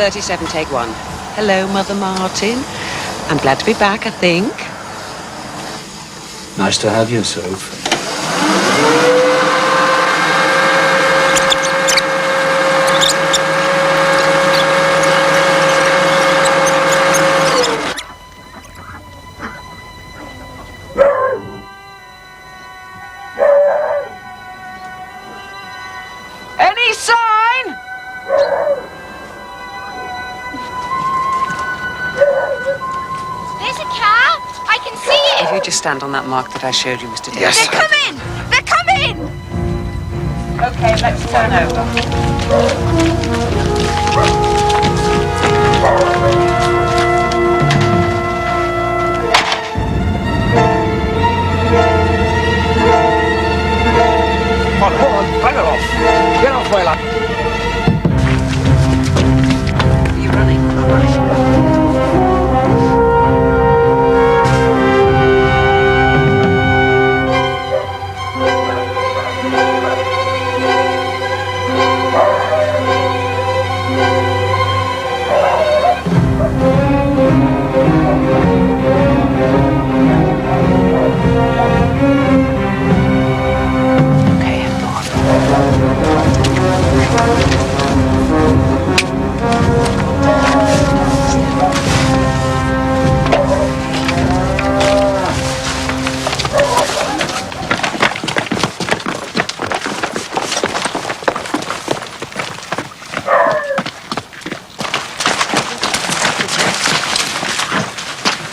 37, take 1. Hello, Mother Martin. I'm glad to be back, I think. Nice to have you, Soph. Any sign? There's a car. I can see it. If you just stand on that mark that I showed you, Mr. Davis. Yes. They're coming. They're coming. Okay, let's turn over. Come on, bang it off. Get off my lap. Are you running? I'm running.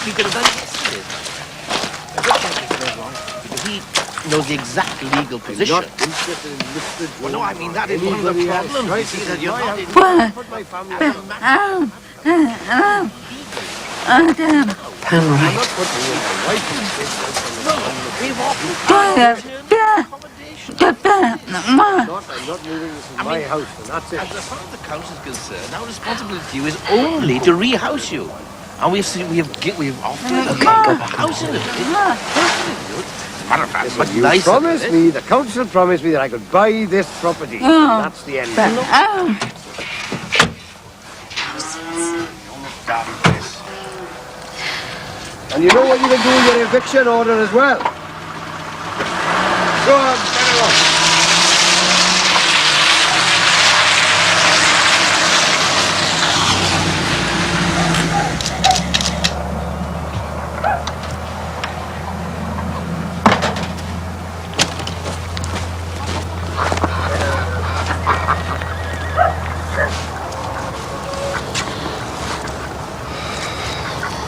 He could have done yesterday. I don't think he goes wrong because he knows the exact legal position. Not interested in listed. Well, no, I mean that is one of the problems. You see that you're not in. Put my family. Panright. I'm not putting you in my wife's business. We've offered I'm not moving this in my house, and that's it. As far as the council is concerned, our responsibility to you is only to rehouse you. And we've offered a house in it. As a matter of fact, much You nicer. promised me, the council promised me that I could buy this property. That's the end. And you know what you can do with your eviction order as well. Go on, get it off.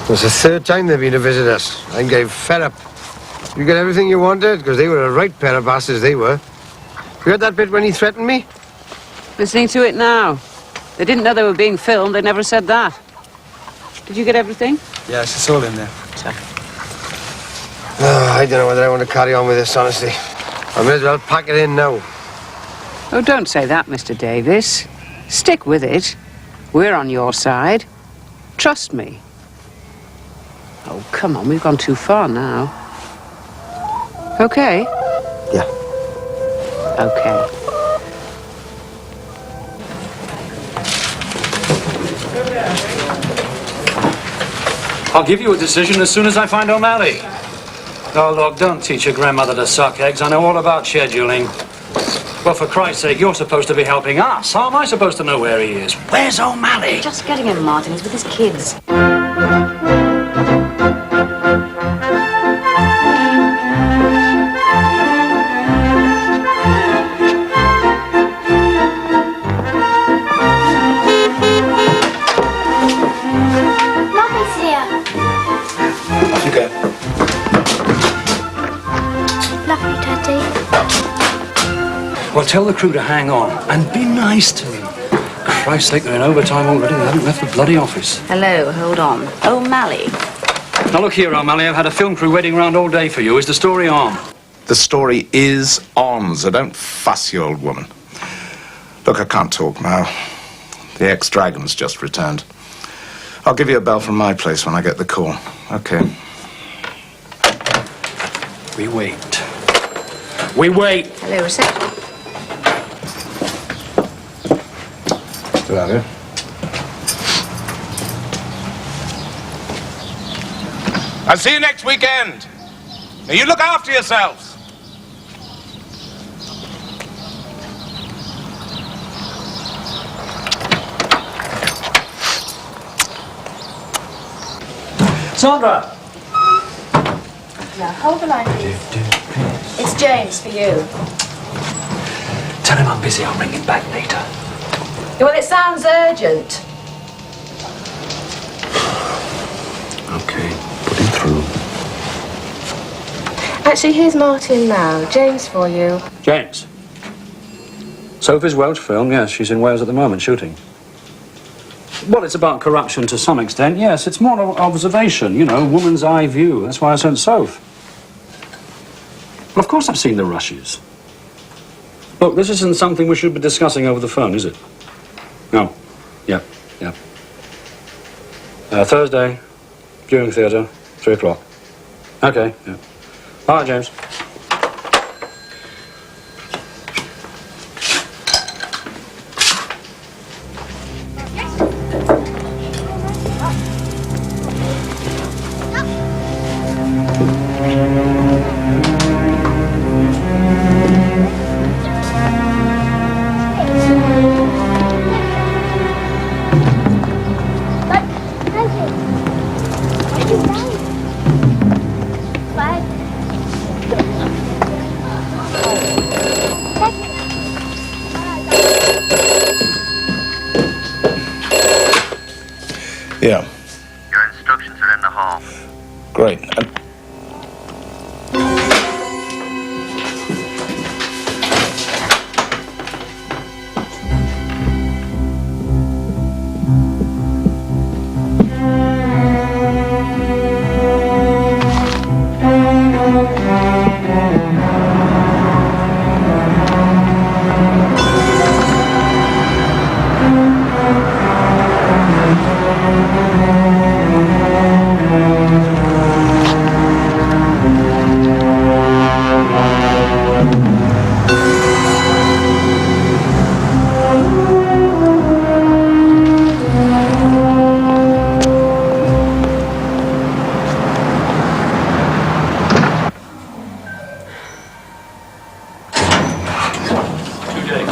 It was the third time they've been to visit us. I'm getting fed up. You get everything you wanted, because they were a right pair of bastards, they were. You heard that bit when he threatened me? Listening to it now. They didn't know they were being filmed. They never said that. Did you get everything? Yes, it's all in there. I don't know whether I want to carry on with this, honestly. I may as well pack it in now. Oh, don't say that, Mr. Davis. Stick with it. We're on your side. Trust me. Oh, come on. We've gone too far now. Okay? Yeah. Okay. I'll give you a decision as soon as I find O'Malley. Oh, look, don't teach your grandmother to suck eggs. I know all about scheduling. Well, for Christ's sake, you're supposed to be helping us. How am I supposed to know where he is? Where's O'Malley? Just getting him, Martin. He's with his kids. Mommy's here. Off you go. Love you, Daddy. Well, tell the crew to hang on and be nice to him. Christ's sake, they're in overtime already. They haven't left the bloody office. Hello, hold on. O'Malley. Now, look here, O'Malley. I've had a film crew waiting around all day for you. Is the story on? The story is on, so don't fuss, you old woman. Look, I can't talk now. The ex-dragon's just returned. I'll give you a bell from my place when I get the call. Okay. We wait. We wait. Hello, reception. Still out here? I'll see you next weekend. Now, you look after yourselves. Sandra! Now, hold the line, please. It's James for you. Tell him I'm busy. I'll bring him back later. Well, it sounds urgent. Okay, put him through. Actually, here's Martin now. James for you. James. Sophie's Welsh film, yes, she's in Wales at the moment shooting. Well, it's about corruption to some extent, yes. It's more of observation, you know, woman's eye view. That's why I sent Soph. Well, of course I've seen the rushes. Look, this isn't something we should be discussing over the phone, is it? No. Yeah. Thursday, during theatre, 3 o'clock. Okay, yeah. All right, James. Yeah. Your instructions are in the hall. Great.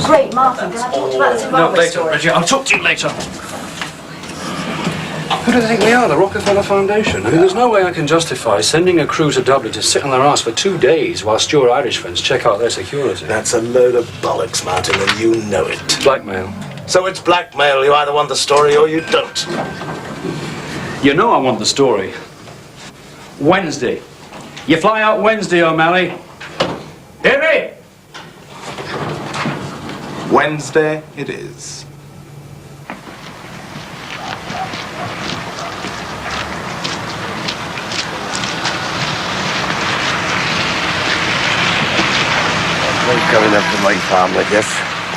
Great, Martin. Can I talk to you about this No, later, Reggie. I'll talk to you later. Who do they think we are? The Rockefeller Foundation? I mean, there's no way I can justify sending a crew to Dublin to sit on their ass for 2 days whilst your Irish friends check out their security. That's a load of bollocks, Martin, and you know it. Blackmail. So it's blackmail. You either want the story or you don't. You know I want the story. Wednesday. You fly out Wednesday, O'Malley. Hear me? Wednesday it is. Don't coming up to my farm like this.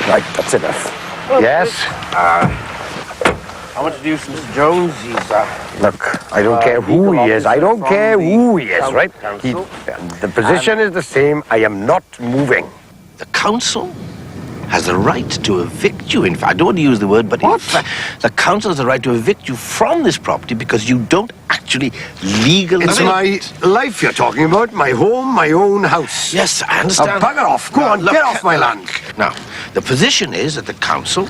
Right, that's enough. Yes? I want to introduce Mr. Jones. He's, Look, I don't care who he is. I don't care who he is, right? The position is the same. I am not moving. the council has the right to evict you. In fact, I don't want to use the word, but in fact, the council has the right to evict you from this property because you don't actually legally... It's my life you're talking about, my home, my own house. Yes, I understand. Now, bugger off. Go on, look, get off my land. Now, the position is that the council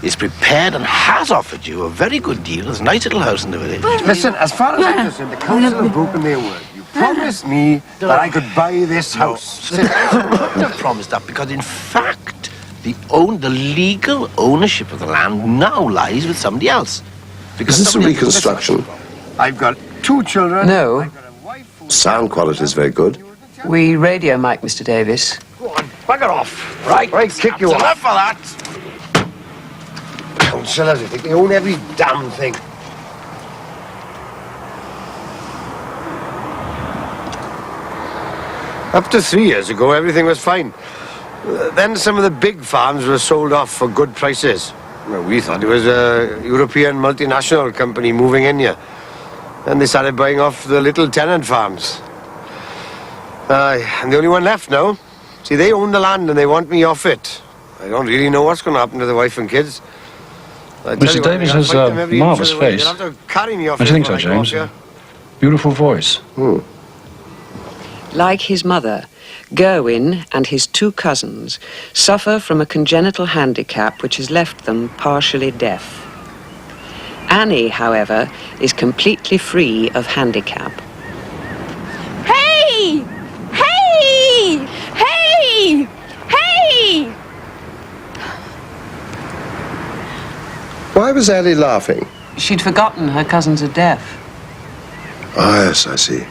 is prepared and has offered you a very good deal. There's a nice little house in the village. Listen, as far as I'm concerned, the council have broken their word. You promised me that I could buy this house. Don't promise that, because in fact, the legal ownership of the land now lies with somebody else. Is this a reconstruction? I've got 2 children. No. I've got a wife who... Sound quality is very good. We radio mic, Mr. Davis. Go on, bugger off. Right, kick you Enough off. of that. Councillors, they think they own every damn thing. Up to 3 years ago, everything was fine. Then some of the big farms were sold off for good prices. Well, we thought it was a European multinational company moving in here. And they started buying off the little tenant farms. I'm the only one left now. See, they own the land and they want me off it. I don't really know what's going to happen to the wife and kids. Mr. Davis has a marvellous face. Carry me off Don't you think so, when I go off James? here. Beautiful voice. Like his mother, Gerwin and his two cousins suffer from a congenital handicap which has left them partially deaf. Annie, however, is completely free of handicap. Hey! Hey! Hey! Hey! Why was Annie laughing? She'd forgotten her cousins are deaf. Ah, yes, I see.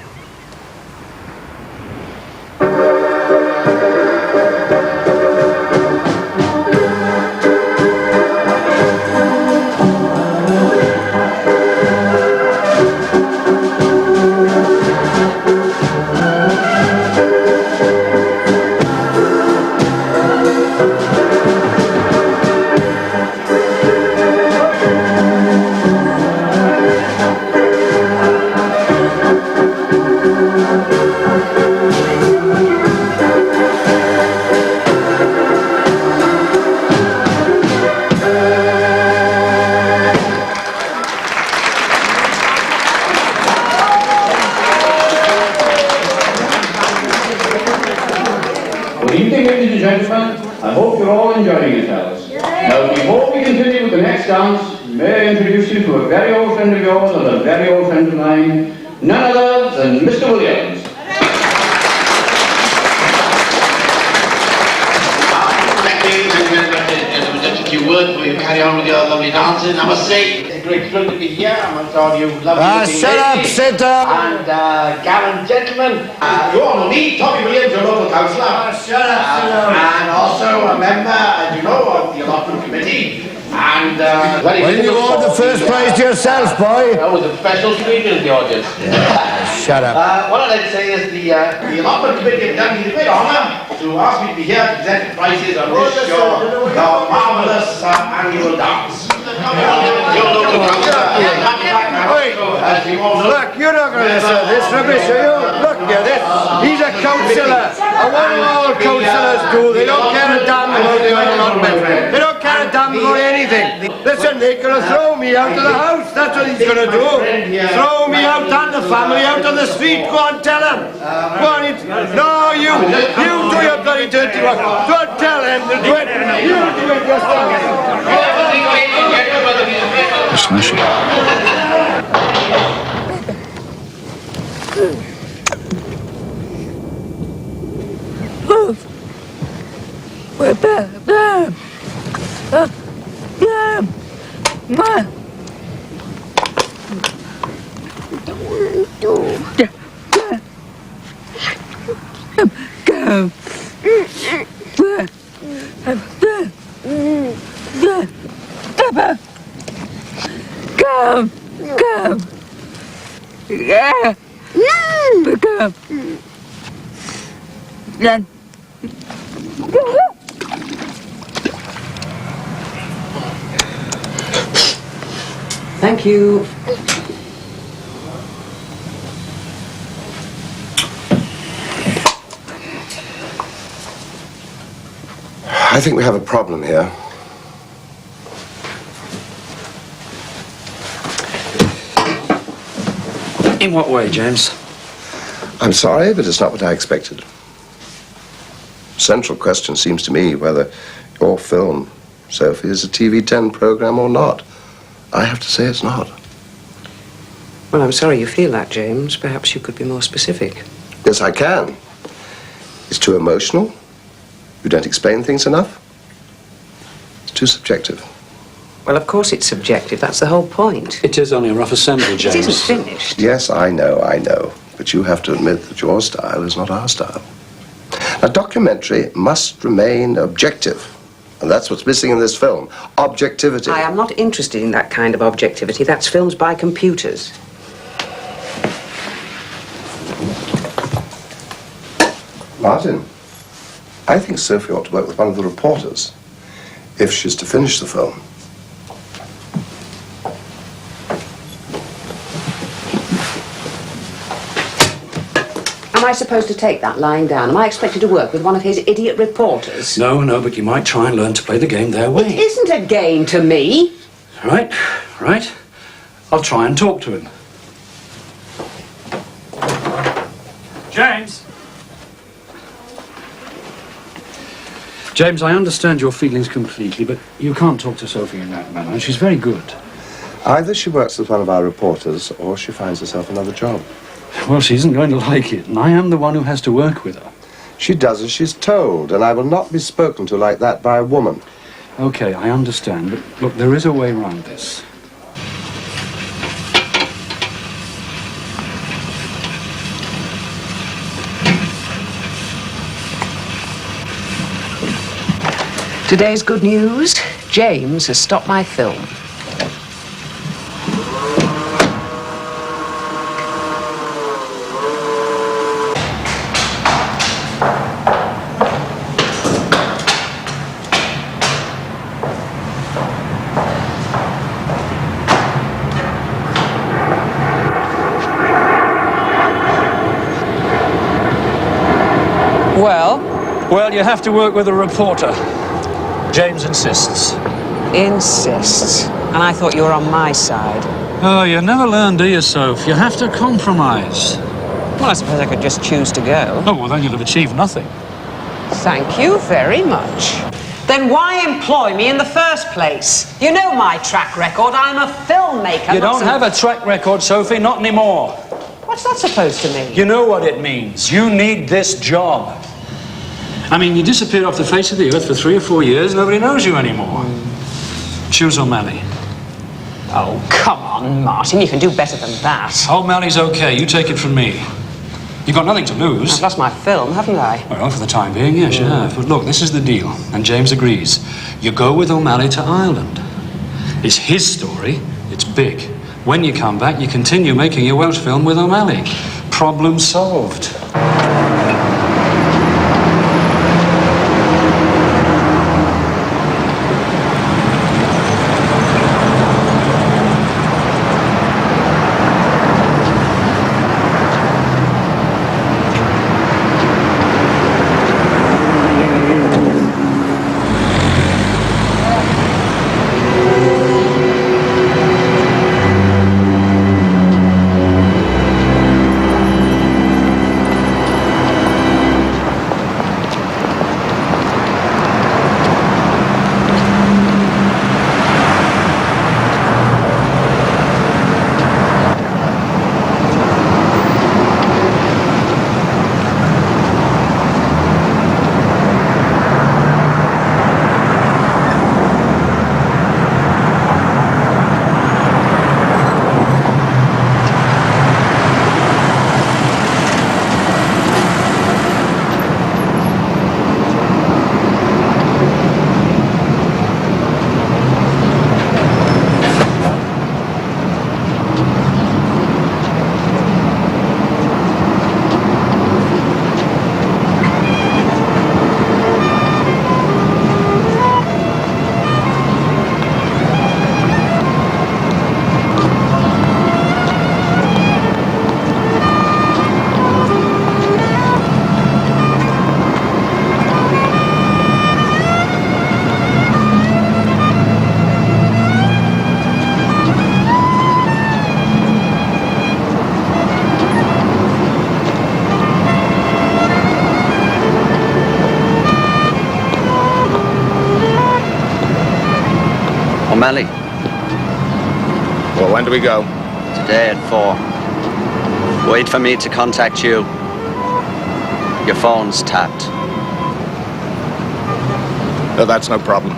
Good evening, ladies and gentlemen. I hope you're all enjoying yourselves. Now, before we continue with the next dance, may I introduce you to a very old friend of yours and a very old friend of mine, none other than Mr. Williams. Ladies and gentlemen, just a few words before you carry on with your lovely dancing. I must say, it's a great thrill to be here amongst all you lovely Shut up, sit down. And gallant gentlemen, you all know me, Tommy Williams, your local councillor. Shut up, sit down. And also a member, as you know, of the allotment committee. And Well, you award the first prize to yourself, boy. That was a special treat in the audience. Shut up. What I'd like to say is the allotment committee have done me the great honour to ask me to be here to present the prizes on this your marvellous annual dance. Look, you're not going to listen to this rubbish, are you? Look at this. He's a councillor. And what do all councillors do? They don't care a damn about the allotment. They don't care a damn about anything. Listen, they're going to throw me out of the house. That's what he's going to do. Throw me out and the family out on the street. Go on, tell him. Go on, no, you do your bloody dirty work. Don't tell him to do it. You do it yourself. Smashing. Thank you. I think we have a problem here. In what way, James? I'm sorry, but it's not what I expected. Central question seems to me whether your film, Sophie, is a TV10 program or not. I have to say it's not. Well, I'm sorry you feel that, James. Perhaps you could be more specific. Yes, I can. It's too emotional. You don't explain things enough. It's too subjective. Well, of course it's subjective. That's the whole point. It is only a rough assembly, James. It isn't finished. Yes, I know. But you have to admit that your style is not our style. A documentary must remain objective. And that's what's missing in this film. Objectivity. I am not interested in that kind of objectivity. That's films by computers. Martin, I think Sophie ought to work with one of the reporters if she's to finish the film. Am I supposed to take that lying down? Am I expected to work with one of his idiot reporters? No, but you might try and learn to play the game their way. It isn't a game to me. Right. I'll try and talk to him. James! James, I understand your feelings completely, but you can't talk to Sophie in that manner, and she's very good. Either she works as one of our reporters, or she finds herself another job. Well, she isn't going to like it, and I am the one who has to work with her. She does as she's told, and I will not be spoken to like that by a woman. Okay, I understand, but look, there is a way around this. Today's good news. James has stopped my film. Well, you have to work with a reporter. James insists. Insists. And I thought you were on my side. Oh, you never learn, do you, Soph? You have to compromise. Well, I suppose I could just choose to go. Oh, well, then you'll have achieved nothing. Thank you very much. Then why employ me in the first place? You know my track record. I'm a filmmaker. You don't have a track record, Sophie, not anymore. What's that supposed to mean? You know what it means. You need this job. I mean, you disappeared off the face of the earth for 3 or 4 years, nobody knows you anymore. Choose O'Malley. Oh, come on, Martin, you can do better than that. O'Malley's okay, you take it from me. You've got nothing to lose. I've lost my film, haven't I? Well, for the time being, yes, you have. But look, this is the deal, and James agrees. You go with O'Malley to Ireland. It's his story, it's big. When you come back, you continue making your Welsh film with O'Malley. Problem solved. O'Malley. Well, when do we go? Today at 4. Wait for me to contact you. Your phone's tapped. No, that's no problem.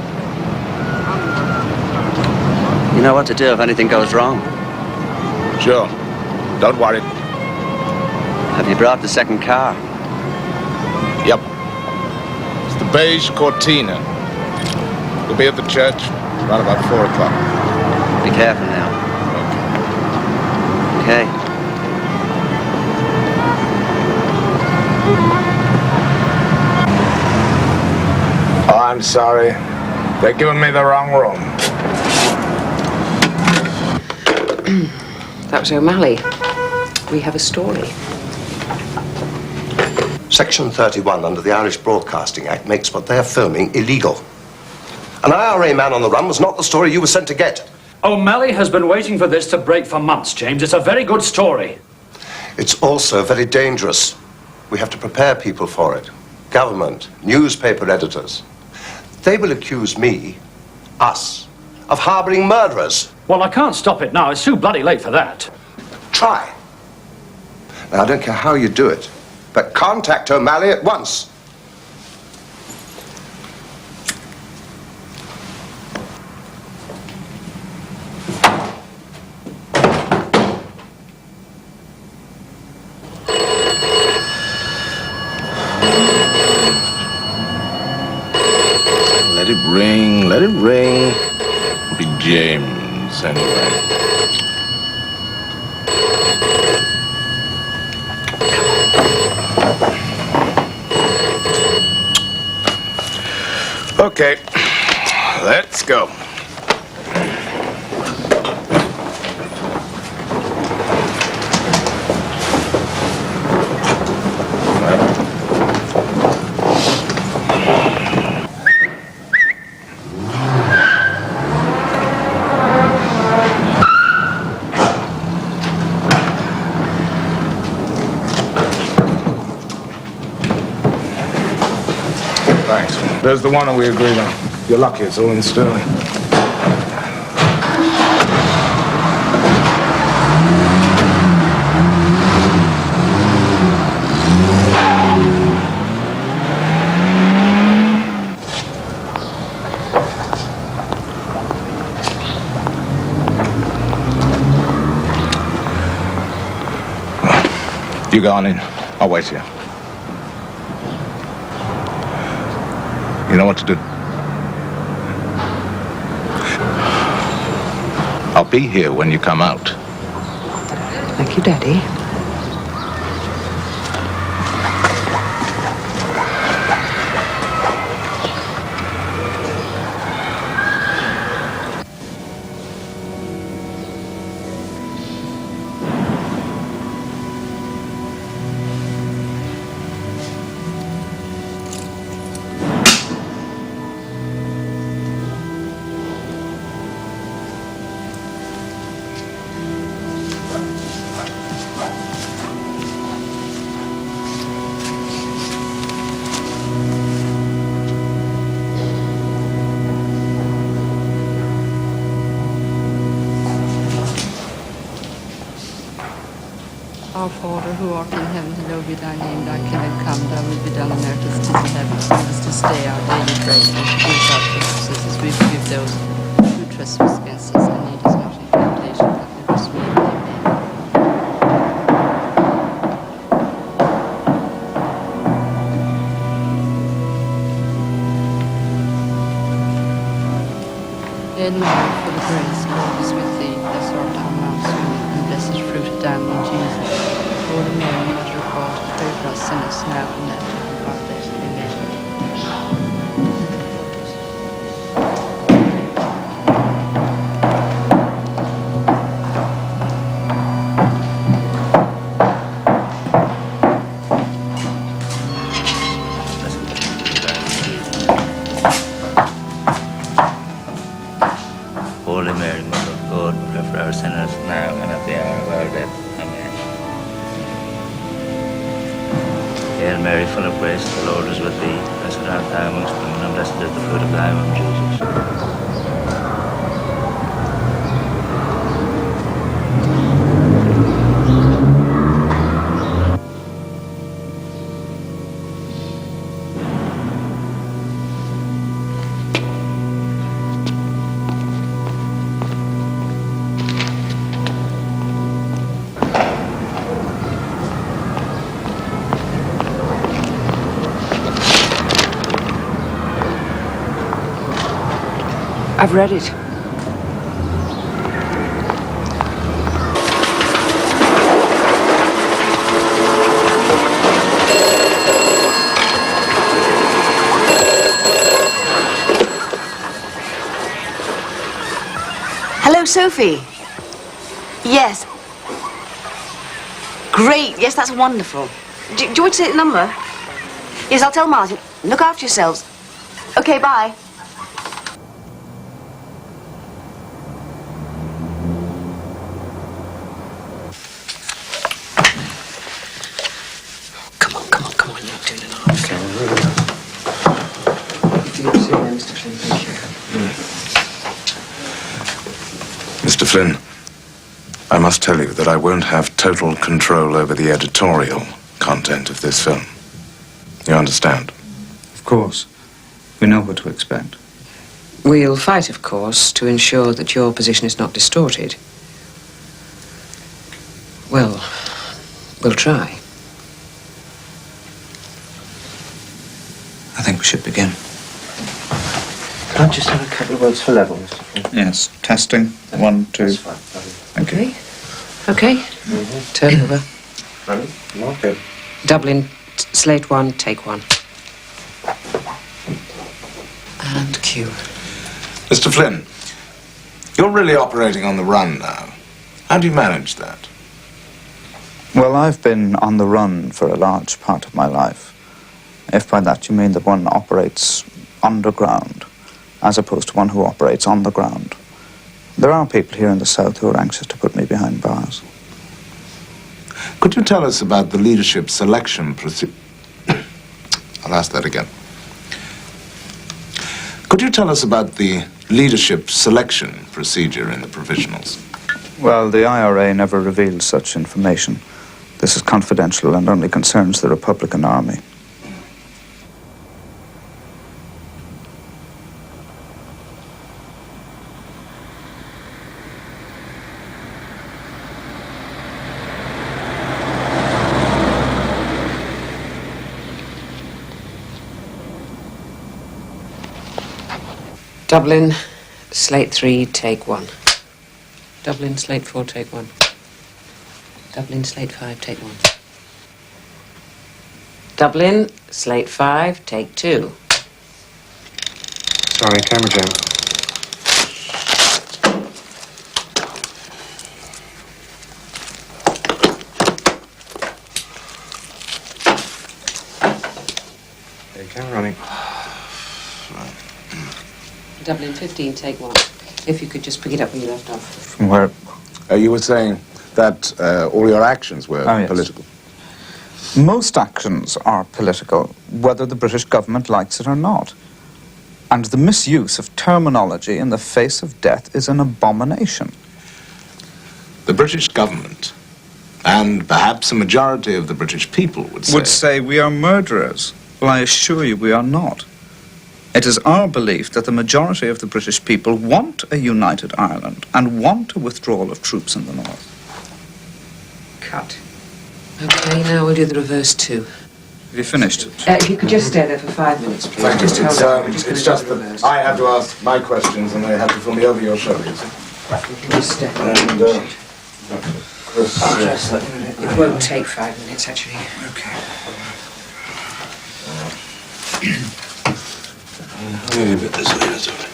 You know what to do if anything goes wrong? Sure. Don't worry. Have you brought the second car? Yep. It's the beige Cortina. We'll be at the church around about 4 o'clock. Be careful now. Okay. Oh, I'm sorry. They're giving me the wrong room. That was O'Malley. We have a story. Section 31 under the Irish Broadcasting Act makes what they're filming illegal. An IRA man on the run was not the story you were sent to get. O'Malley has been waiting for this to break for months, James. It's a very good story. It's also very dangerous. We have to prepare people for it. Government, newspaper editors. They will accuse me, us, of harboring murderers. Well, I can't stop it now. It's too bloody late for that. Try. Now, I don't care how you do it, but contact O'Malley at once. Let it ring. It'll be James, anyway. Okay, let's go. Thanks. There's the one that we agreed on. You're lucky, it's all in sterling. You go on in. I'll wait here. You know what to do. I'll be here when you come out. Thank you, Daddy. Our Father, who art in heaven, hallowed be thy name. Thy kingdom come, thy will be done on earth as it is in heaven. Give us this day our daily bread, and forgive us our trespasses, as we forgive those who trespass against us, and lead us not into temptation, but deliver us from evil. Amen. Hail Mary, full of grace, the Lord is with thee. Blessed art thou amongst women, and blessed is the fruit of thy womb, Jesus. Holy Mary, Mother of God, pray for us sinners now and at the hour of our death. Amen. Holy Mary, Mother of God, pray for our sinners now and at the hour of our death. Amen. Hail Mary, full of grace, the Lord is with thee. Blessed art thou amongst women, and blessed is the fruit of thy womb, Jesus. I've read it. Hello, Sophie. Yes. Great. Yes, that's wonderful. Do you want to say the number? Yes, I'll tell Martin. Look after yourselves. Okay, bye. Come on, come on. Mr. Flynn, thank you. Mr. Flynn, I must tell you that I won't have total control over the editorial content of this film. You understand? Of course. We know what to expect. We'll fight, of course, to ensure that your position is not distorted. Well, we'll try. I think we should begin. Can I just have a couple of words for level, Mr. Flynn? Yes. Testing. 1, 2. Thank you. Okay. Turn over. Ready? Okay. Dublin, slate 1, take 1. And cue. Mr. Flynn, you're really operating on the run now. How do you manage that? Well, I've been on the run for a large part of my life. If by that you mean that one operates underground, as opposed to one who operates on the ground. There are people here in the south who are anxious to put me behind bars. Could you tell us about the leadership selection procedure? I'll ask that again. Could you tell us about the leadership selection procedure in the provisionals? Well, the IRA never reveals such information. This is confidential and only concerns the Republican Army. Dublin, slate 3, take 1. Dublin, slate 4, take 1. Dublin, slate 5, take 1. Dublin, slate 5, take 2. Sorry, camera jam. Okay, camera running. Dublin, 15, take 1. If you could just pick it up where you left off. From where? You were saying that all your actions were yes. political. Most actions are political, whether the British government likes it or not. And the misuse of terminology in the face of death is an abomination. The British government, and perhaps a majority of the British people would say we are murderers. Well, I assure you we are not. It is our belief that the majority of the British people want a united Ireland and want a withdrawal of troops in the north. Cut. Okay, now we'll do the reverse too. Have you finished? If you could just stay there for 5 minutes, please. Thank you. Just hold on. We're It's gonna just do the that reverse. I have to ask my questions and they have to fill me over your shoulders. Just stay. And, Chris, It won't take 5 minutes, actually. Okay. Maybe a bit this way, that's all right.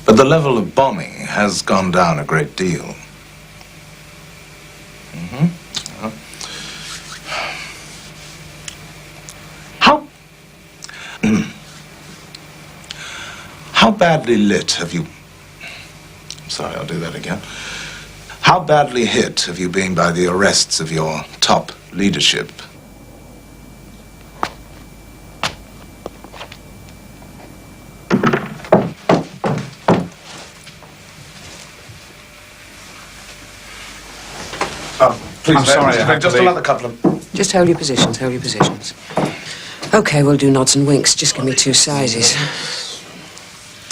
But the level of bombing has gone down a great deal. How badly lit have you... Sorry, I'll do that again. How badly hit have you been by the arrests of your top leadership? Please, I'm sorry, I have just to leave. another couple of... Just hold your positions, hold your positions. Okay, we'll do nods and winks. Just give me 2 sizes.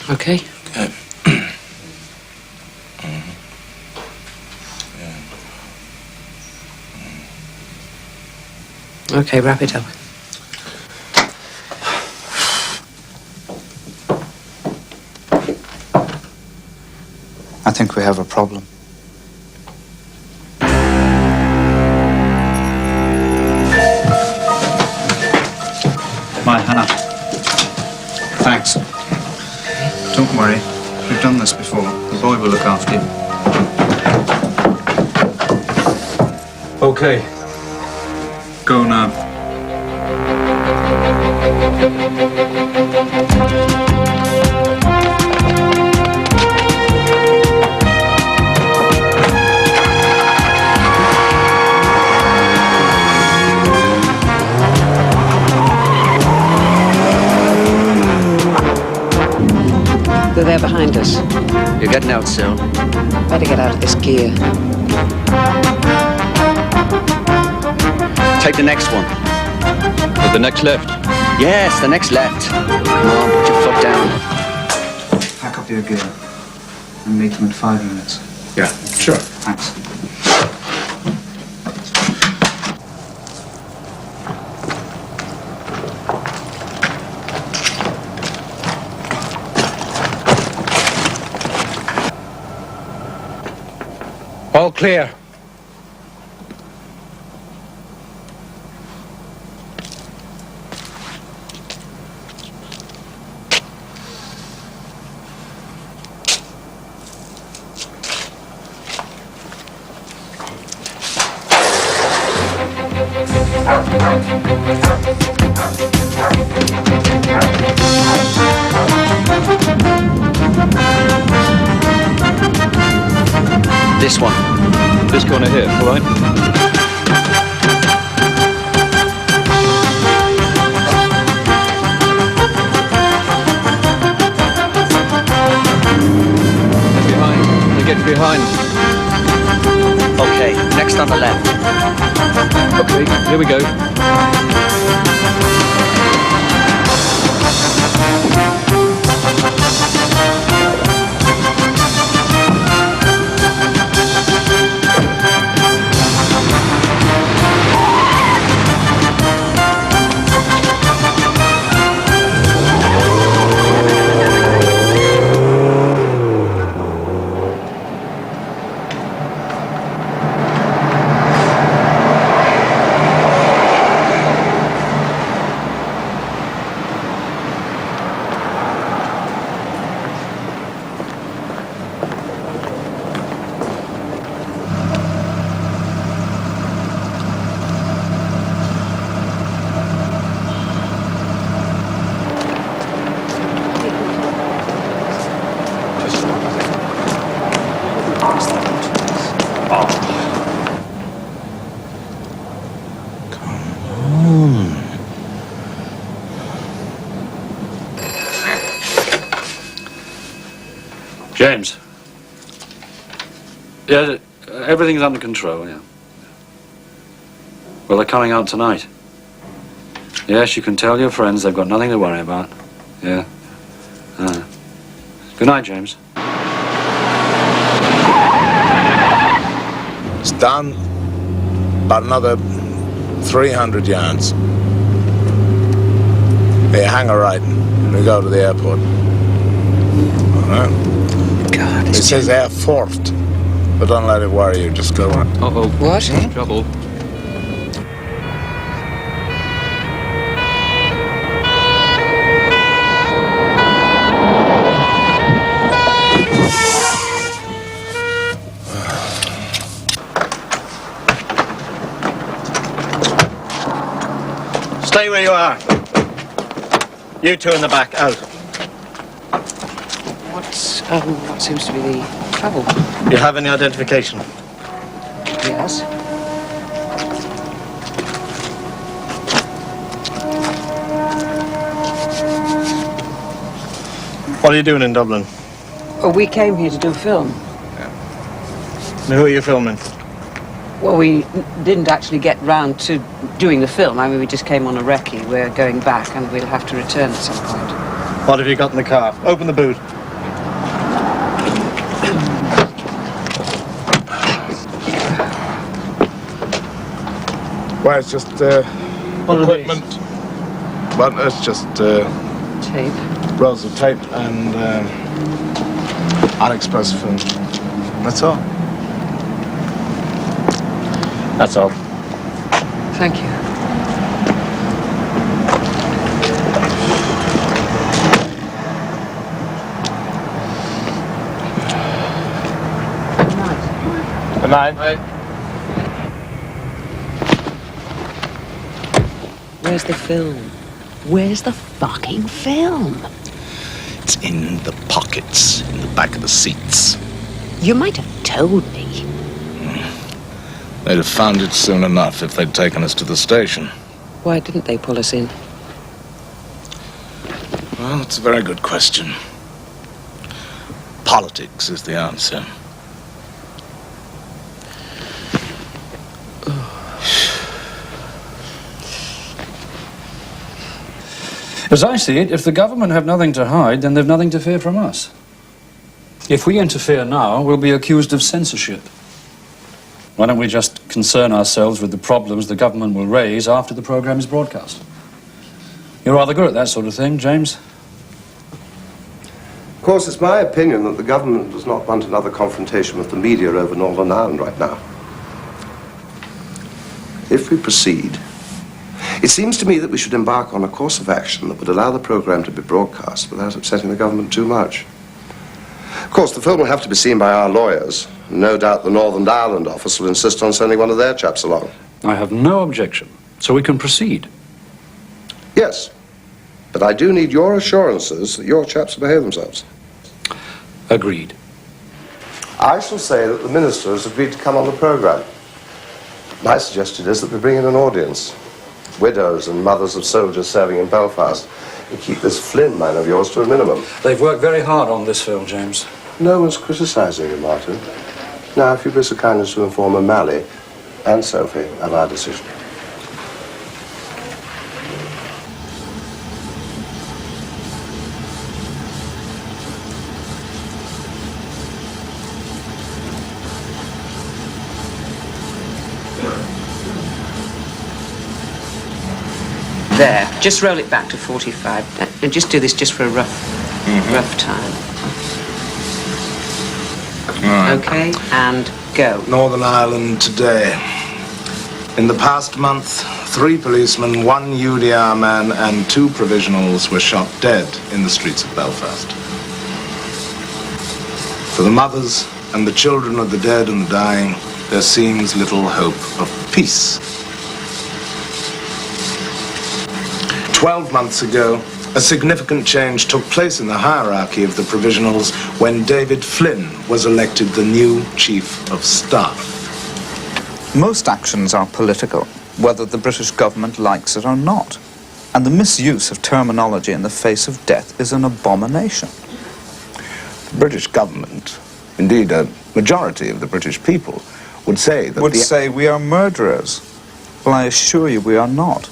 Okay? Okay. Okay, wrap it up. I think we have a problem. look after you. Okay. Go now. They're there behind us. You're getting out soon. Better get out of this gear. Take the next one. The next left? Yes, the next left. Come on, put your foot down. Pack up your gear and meet them in 5 minutes. Yeah, sure. Thanks. All clear. This one. This corner here, all right? Get behind. Okay, next on the left. Okay, here we go. James. Yeah, everything's under control, yeah. Well, they're coming out tonight. Yes, you can tell your friends they've got nothing to worry about. Yeah. Good night, James. It's down about another 300 yards. Here, hang a right. We go to the airport. All right. God, it says airport, but don't let it worry you. Just go on. Uh-oh. What? Trouble. Stay where you are. You two in the back, out. What seems to be the trouble? You have any identification? Yes. What are you doing in Dublin? Well, we came here to do a film. And who are you filming? Well, we didn't actually get round to doing the film. I mean, we just came on a recce. We're going back and we'll have to return at some point. What have you got in the car? Open the boot. Well, it's just equipment. But it's just tape. Rolls of tape and unexpressed film. That's all. That's all. Thank you. mind. Where's the film? Where's the fucking film? It's in the pockets, in the back of the seats. You might have told me. They'd have found it soon enough if they'd taken us to the station. Why didn't they pull us in? Well, that's a very good question. Politics is the answer. As I see it, if the government have nothing to hide, then they've nothing to fear from us. If we interfere now, we'll be accused of censorship. Why don't we just concern ourselves with the problems the government will raise after the programme is broadcast? You're rather good at that sort of thing, James. Of course, it's my opinion that the government does not want another confrontation with the media over Northern Ireland right now. If we proceed, it seems to me that we should embark on a course of action that would allow the programme to be broadcast without upsetting the government too much. Of course, the film will have to be seen by our lawyers. No doubt the Northern Ireland office will insist on sending one of their chaps along. I have no objection, so we can proceed. Yes, but I do need your assurances that your chaps will behave themselves. Agreed. I shall say that the minister has agreed to come on the programme. My suggestion is that we bring in an audience. Widows and mothers of soldiers serving in Belfast, and keep this Flynn man of yours to a minimum. They've worked very hard on this film, James. No one's criticising you, Martin. Now, if you'd be so kind as to inform O'Malley and Sophie of our decision. There, just roll it back to 45. And just do this just for a rough time. Right. Okay, and go. Northern Ireland today. In the past month, 3 policemen, 1 UDR man, and 2 provisionals were shot dead in the streets of Belfast. For the mothers and the children of the dead and the dying, there seems little hope of peace. 12 months ago, a significant change took place in the hierarchy of the provisionals when David Flynn was elected the new Chief of Staff. Most actions are political, whether the British government likes it or not. And the misuse of terminology in the face of death is an abomination. The British government, indeed a majority of the British people, would say that say we are murderers. Well, I assure you we are not.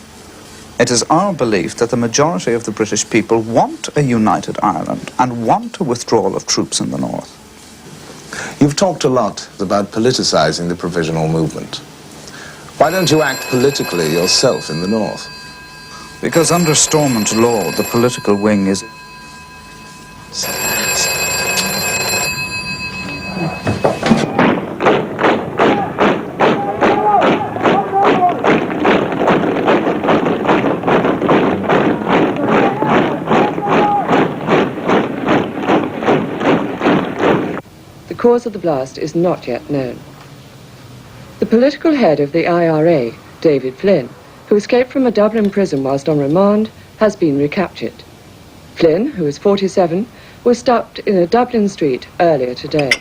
It is our belief that the majority of the British people want a united Ireland and want a withdrawal of troops in the north. You've talked a lot about politicising the provisional movement. Why don't you act politically yourself in the north? Because under Stormont law, the political wing is... The cause of the blast is not yet known. The political head of the IRA, David Flynn, who escaped from a Dublin prison whilst on remand, has been recaptured. Flynn, who is 47, was stopped in a Dublin street earlier today.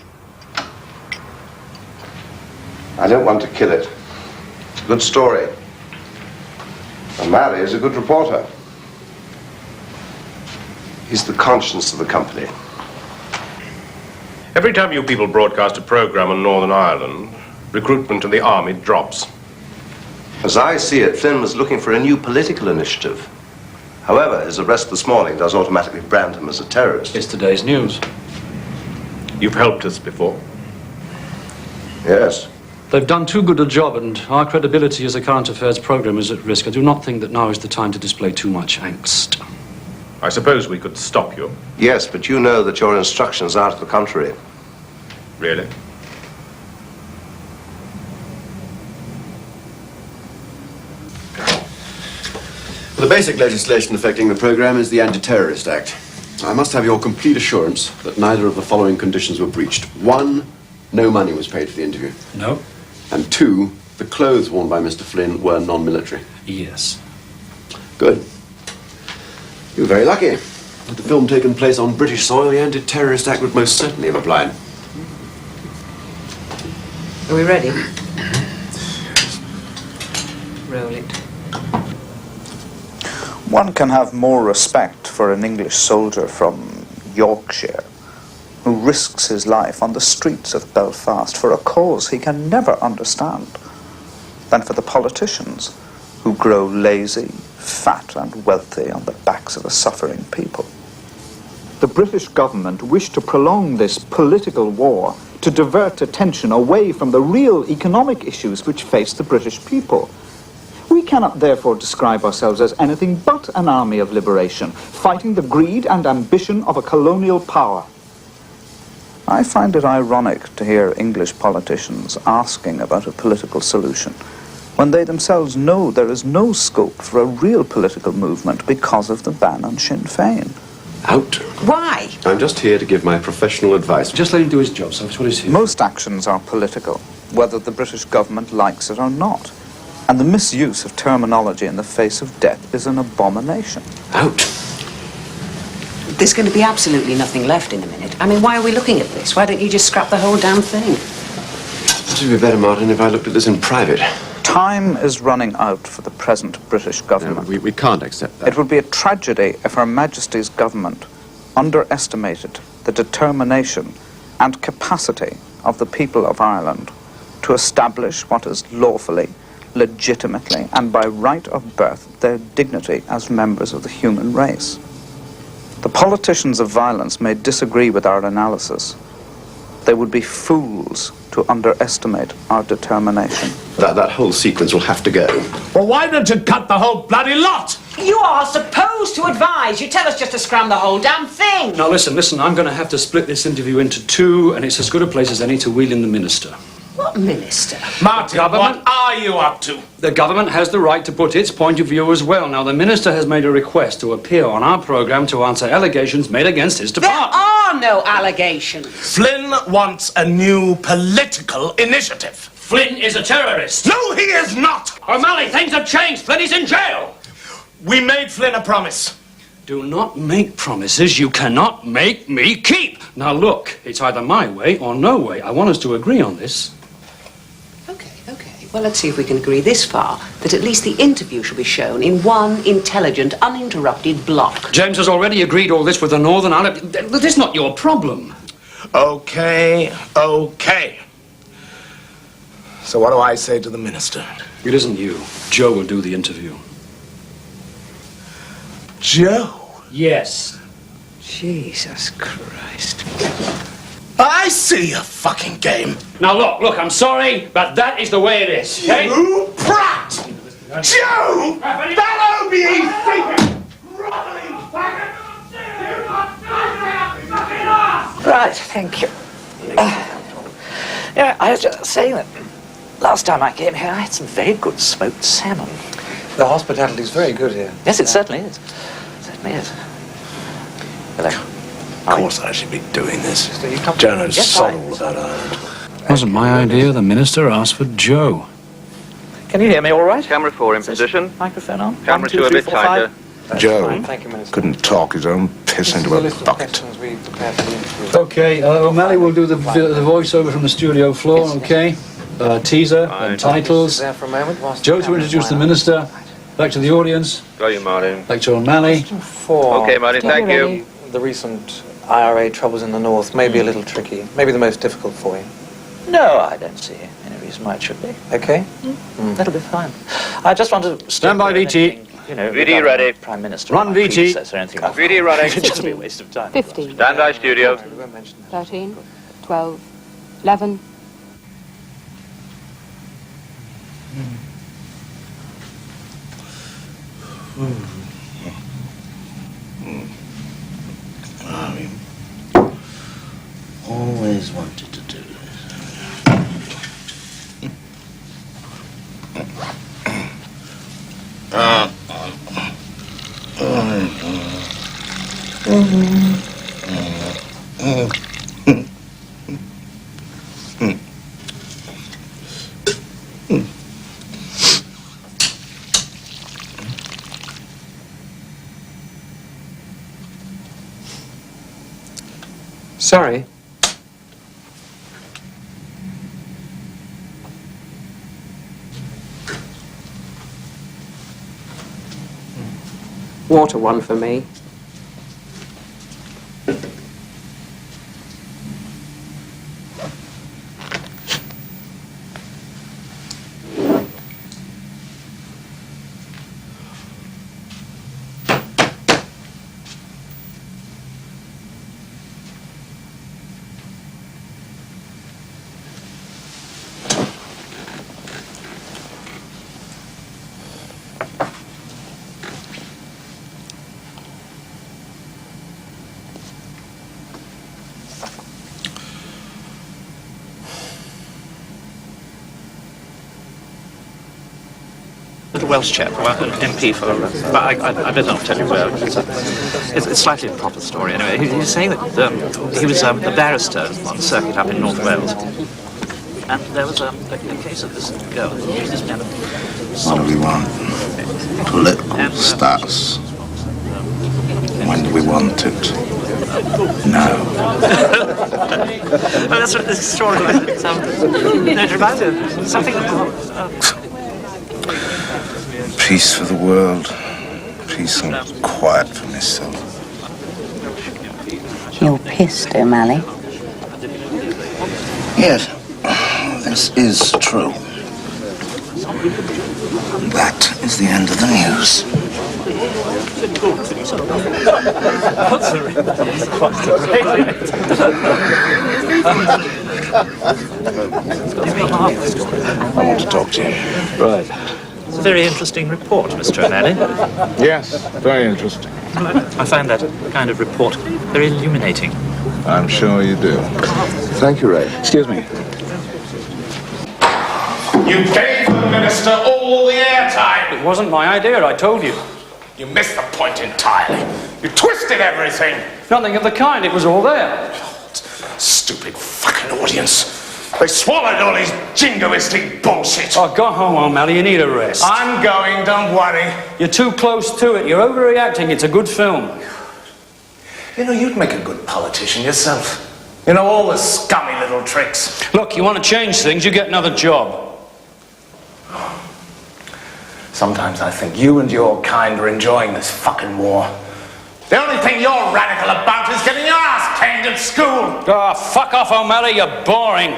I don't want to kill it. It's a good story. And Mary is a good reporter. He's the conscience of the company. Every time you people broadcast a program on Northern Ireland, recruitment to the army drops. As I see it, Flynn was looking for a new political initiative. However, his arrest this morning does automatically brand him as a terrorist. It's today's news. You've helped us before. Yes. They've done too good a job, and our credibility as a current affairs program is at risk. I do not think that now is the time to display too much angst. I suppose we could stop you. Yes, but you know that your instructions are to the contrary. Really? The basic legislation affecting the program is the Anti-Terrorist Act. I must have your complete assurance that neither of the following conditions were breached. 1, No money was paid for the interview. No. And 2, the clothes worn by Mr. Flynn were non-military. Yes. Good. You were very lucky. Had the film taken place on British soil, the Anti-Terrorist Act would most certainly have applied. Are we ready? Roll it. One can have more respect for an English soldier from Yorkshire who risks his life on the streets of Belfast for a cause he can never understand than for the politicians who grow lazy, fat and wealthy on the backs of a suffering people. The British government wished to prolong this political war to divert attention away from the real economic issues which face the British people. We cannot therefore describe ourselves as anything but an army of liberation, fighting the greed and ambition of a colonial power. I find it ironic to hear English politicians asking about a political solution when they themselves know there is no scope for a real political movement because of the ban on Sinn Féin. Out. Why? I'm just here to give my professional advice. Just let him do his job, so that's what he's here. Most actions are political, whether the British government likes it or not. And the misuse of terminology in the face of death is an abomination. Out. There's going to be absolutely nothing left in a minute. I mean, why are we looking at this? Why don't you just scrap the whole damn thing? It would be better, Martin, if I looked at this in private. Time is running out for the present British government. No, we can't accept that. It would be a tragedy if Her Majesty's government underestimated the determination and capacity of the people of Ireland to establish what is lawfully, legitimately, and by right of birth their dignity as members of the human race. The politicians of violence may disagree with our analysis. They would be fools to underestimate our determination. That whole sequence will have to go. Well, why don't you cut the whole bloody lot? You are supposed to advise. You tell us just to scram the whole damn thing. Now listen, I'm going to have to split this interview into 2, and it's as good a place as any to wheel in the minister. What minister? Martin, what are you up to? The government has the right to put its point of view as well. Now, the minister has made a request to appear on our programme to answer allegations made against his department. There are no allegations. Flynn wants a new political initiative. Flynn is a terrorist. No, he is not. O'Malley, things have changed. Flynn is in jail. We made Flynn a promise. Do not make promises you cannot make me keep. Now, look, it's either my way or no way. I want us to agree on this. Well, let's see if we can agree this far, that at least the interview shall be shown in one intelligent, uninterrupted block. James has already agreed all this with the Northern Ireland. This is not your problem. Okay. So what do I say to the minister? It isn't you. Joe will do the interview. Joe? Yes. Jesus Christ. I see your fucking game. Now, look, I'm sorry, but that is the way it is, okay? You prat! Joe! That OBE thinking! Right, thank you. Yeah, I was just saying that last time I came here, I had some very good smoked salmon. The hospitality is very good here. Yes, it certainly is. Certainly is. Hello. Of course I should be doing this. Jono's sod all about Ireland. Wasn't my idea. The minister asked for Joe. Can you hear me all right? Camera 4 in position. Microphone on. Camera 2 a bit tighter. Joe Thank you, Minister. couldn't talk his own piss into a bucket. Okay, O'Malley will do the voiceover from the studio floor, okay? Teaser and titles. There for a moment. Joe to introduce the minister. Back to the audience. Got you, Martin. Back to O'Malley. Okay, Martin, thank you. The recent IRA troubles in the north may be a little tricky. Maybe the most difficult for you. No, I don't see any reason why it should be. Okay. That'll be fine. I just want to... Stand by, VT. You know, VT ready. Prime Minister. Run, VT. Or anything like VT running. It'd just be a waste of time. 15. Stand by, studio. 13. 12. 11. I always wanted to do this. Sorry. Water one for me. Little Welsh chap, an MP for... but I better not tell you where. It's slightly a proper story anyway. He was saying that he was a barrister on the circuit up in North Wales. And there was a case of this girl. What do we want? Political status. When do we want it? No. Well, that's what this story was. It reminded something of... Peace for the world. Peace and quiet for myself. You're pissed, O'Malley. Yes, this is true. That is the end of the news. I want to talk to you. Right. It's a very interesting report, Mr. O'Malley. Yes, very interesting. I find that kind of report very illuminating. I'm sure you do. Thank you, Ray. Excuse me. You gave the minister all the airtime. It wasn't my idea, I told you. You missed the point entirely. You twisted everything. Nothing of the kind, it was all there. Stupid fucking audience. They swallowed all his jingoistic bullshit. Oh, go home, O'Malley, you need a rest. I'm going, don't worry. You're too close to it, you're overreacting, it's a good film. You know, you'd make a good politician yourself. You know, all the scummy little tricks. Look, you want to change things, you get another job. Sometimes I think you and your kind are enjoying this fucking war. The only thing you're radical about is getting your ass canned at school. Ah, fuck off, O'Malley, you're boring.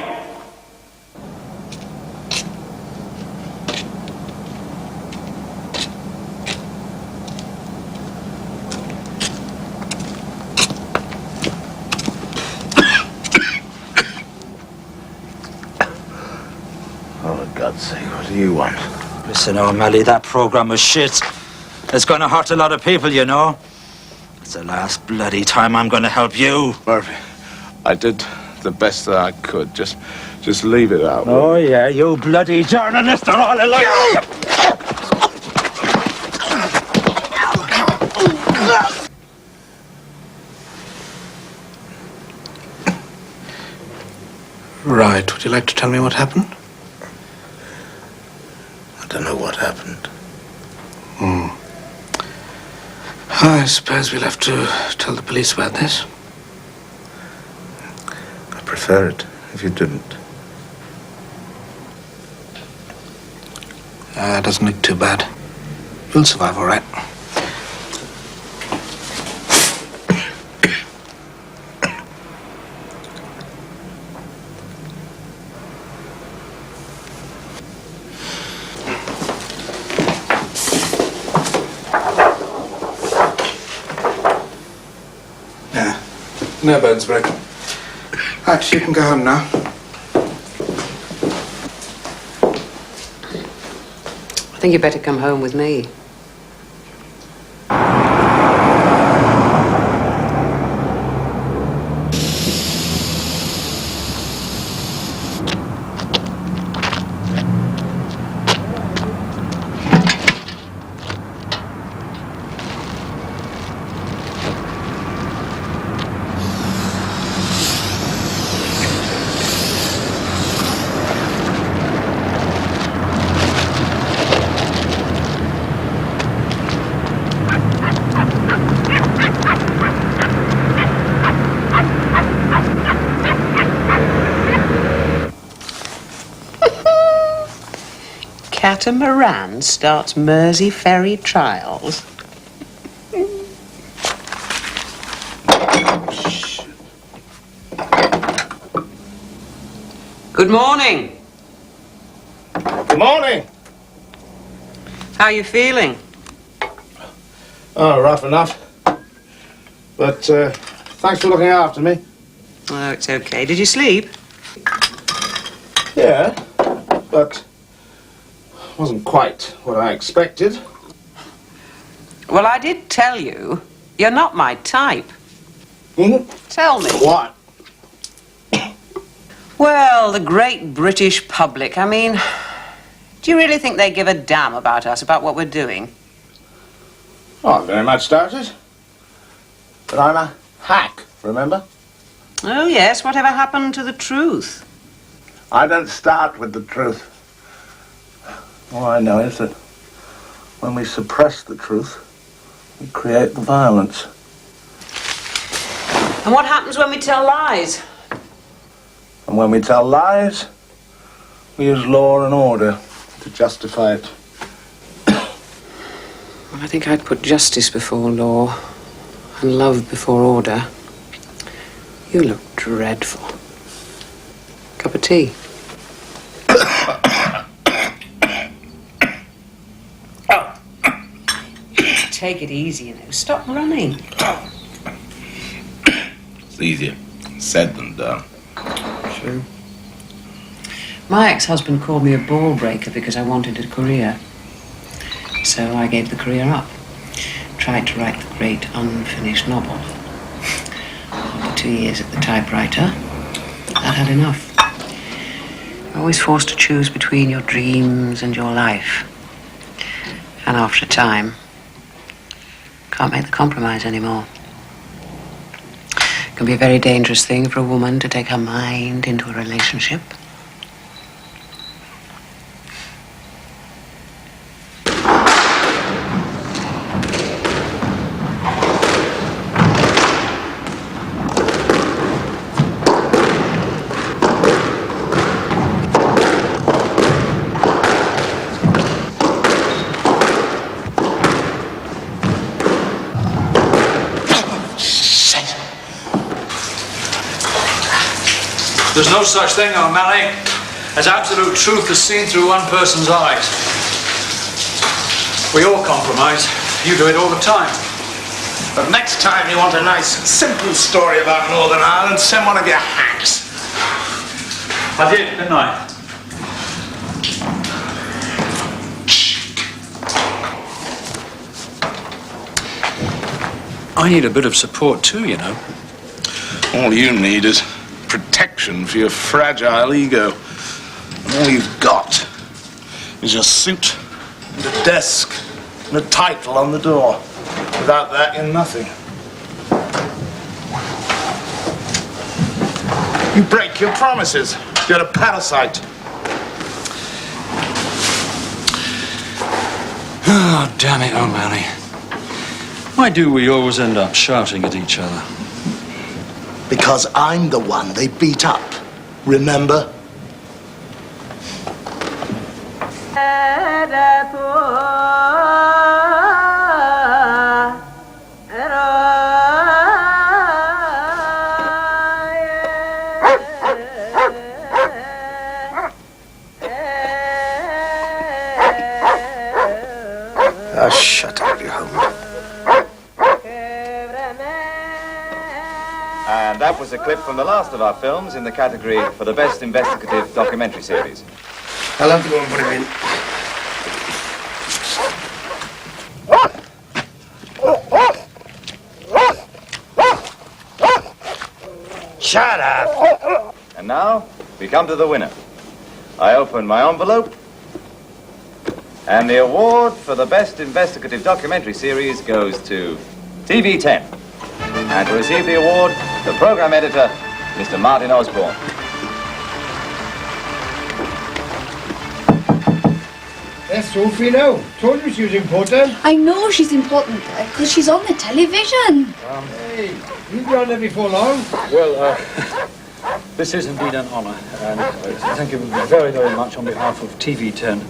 Oh, for God's sake, what do you want? Listen, O'Malley, that programme was shit. It's going to hurt a lot of people, you know. It's the last bloody time I'm going to help you. Murphy, I did the best that I could. Just leave it out. Oh, yeah, you bloody journalists are all alike. Right. Would you like to tell me what happened? I don't know what happened. I suppose we'll have to tell the police about this. I'd prefer it if you didn't. Doesn't look too bad. You'll survive all right. No bones broken. Right, you can go home now. I think you'd better come home with me. catamaran starts Mersey ferry trials. Good morning. Good morning. How are you feeling? Oh, rough enough. But thanks for looking after me. Oh, it's okay. Did you sleep? Yeah, but wasn't quite what I expected. Well, I did tell you, you're not my type. Tell me. What? Well, the great British public. I mean, do you really think they give a damn about us, about what we're doing? Oh, I very much doubt it. But I'm a hack, remember? Oh, yes. Whatever happened to the truth? I don't start with the truth. All I know is that when we suppress the truth, we create the violence. And what happens when we tell lies? And when we tell lies, we use law and order to justify it. I think I'd put justice before law and love before order. You look dreadful. Cup of tea? Take it easy, you know. Stop running. It's easier said than done. True. My ex-husband called me a ball breaker because I wanted a career. So I gave the career up. Tried to write the great unfinished novel. After 2 years at the typewriter, I'd had enough. You're always forced to choose between your dreams and your life. And after a time, can't make the compromise anymore. It can be a very dangerous thing for a woman to take her mind into a relationship. There's no such thing, O'Malley, as absolute truth as seen through one person's eyes. We all compromise. You do it all the time. But next time you want a nice, simple story about Northern Ireland, send one of your hacks. I did, didn't I? I need a bit of support too, you know. All you need is protection for your fragile ego. And all you've got is your suit and a desk and a title on the door. Without that, you're nothing. You break your promises. You're a parasite. Oh, damn it, O'Malley. Why do we always end up shouting at each other? Because I'm the one they beat up, remember? Ah, shut up, you homer. And that was a clip from the last of our films in the category for the Best Investigative Documentary Series. I'll have to go and put him in. Shut up! And now, we come to the winner. I open my envelope, and the award for the Best Investigative Documentary Series goes to TV10. And to receive the award, the program editor, Mr. Martin Osborne. That's Sophie now. Told you she was important. I know she's important because she's on the television. Hey, you've been on there before long. Well, this is indeed an honour, and thank you very, very much on behalf of TV10.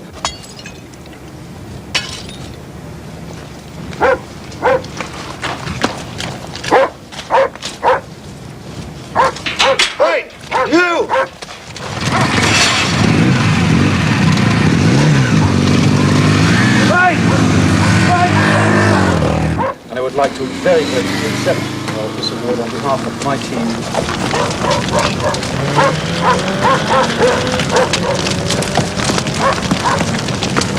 very grateful to accept this award on behalf of my team.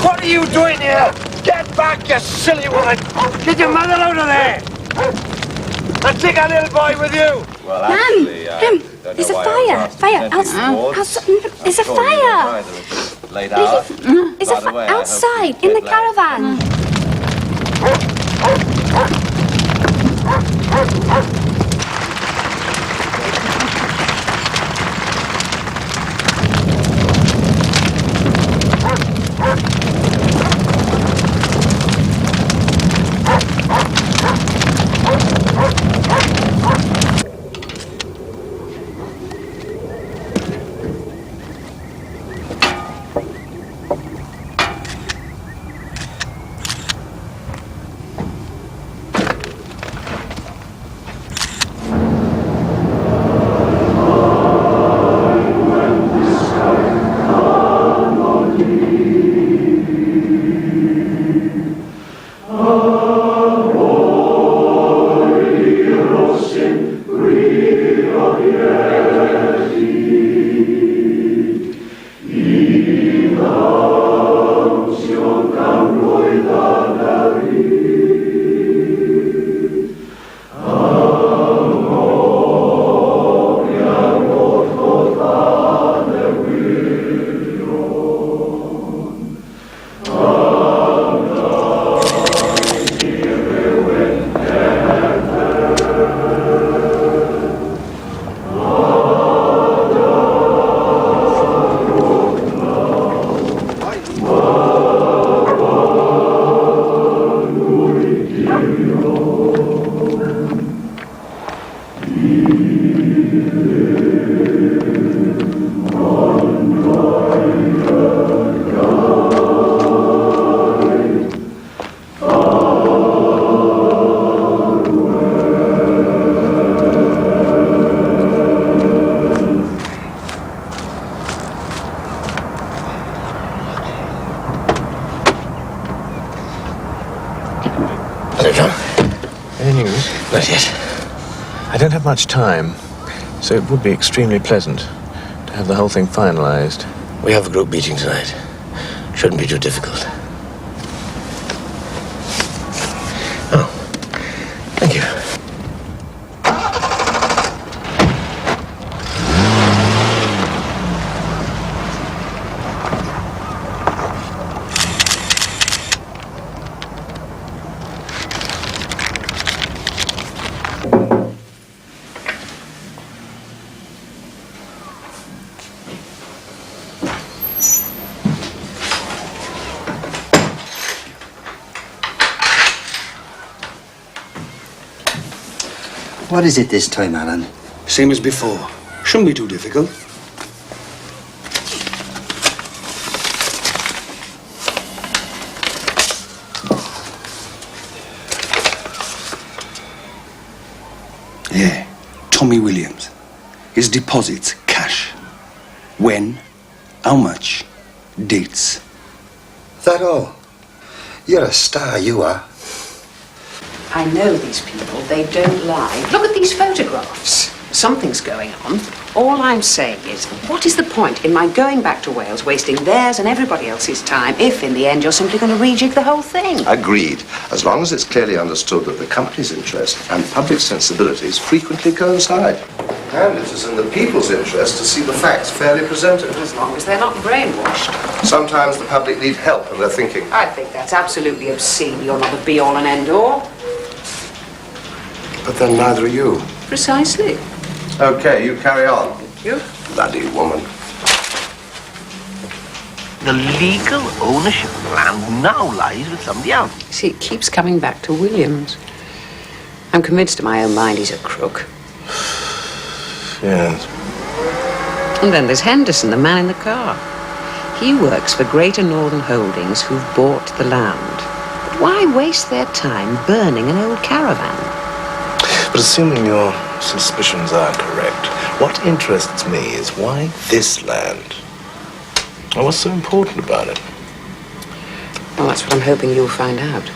What are you doing here? Get back, you silly woman! Get your mother out of there! And take a little boy with you! Well, Ma'am, there's a fire. Fire outside. There's a fire. Laid out. It's outside in the caravan. Any news? Not yet. I don't have much time, so it would be extremely pleasant to have the whole thing finalized. We have a group meeting tonight. Shouldn't be too difficult. Oh, thank you. What is it this time, Alan? Same as before. Shouldn't be too difficult. Yeah, Tommy Williams. His deposits, cash. When? How much? Dates. That all? You're a star, you are. I know these people, they don't lie. Look at these photographs. Something's going on. All I'm saying is, what is the point in my going back to Wales, wasting theirs and everybody else's time, if in the end you're simply going to rejig the whole thing? Agreed. As long as it's clearly understood that the company's interest and public sensibilities frequently coincide. And it is in the people's interest to see the facts fairly presented. As long as they're not brainwashed. Sometimes the public need help in their thinking. I think that's absolutely obscene. You're not the be-all and end-all. But then neither are you. Precisely. Okay, you carry on. Thank you. Bloody woman. The legal ownership of the land now lies with somebody else. See, it keeps coming back to Williams. I'm convinced in my own mind he's a crook. Yes. And then there's Henderson, the man in the car. He works for Greater Northern Holdings, who've bought the land. But why waste their time burning an old caravan? But assuming your suspicions are correct, what interests me is why this land? And what's so important about it? Well, that's what I'm hoping you'll find out.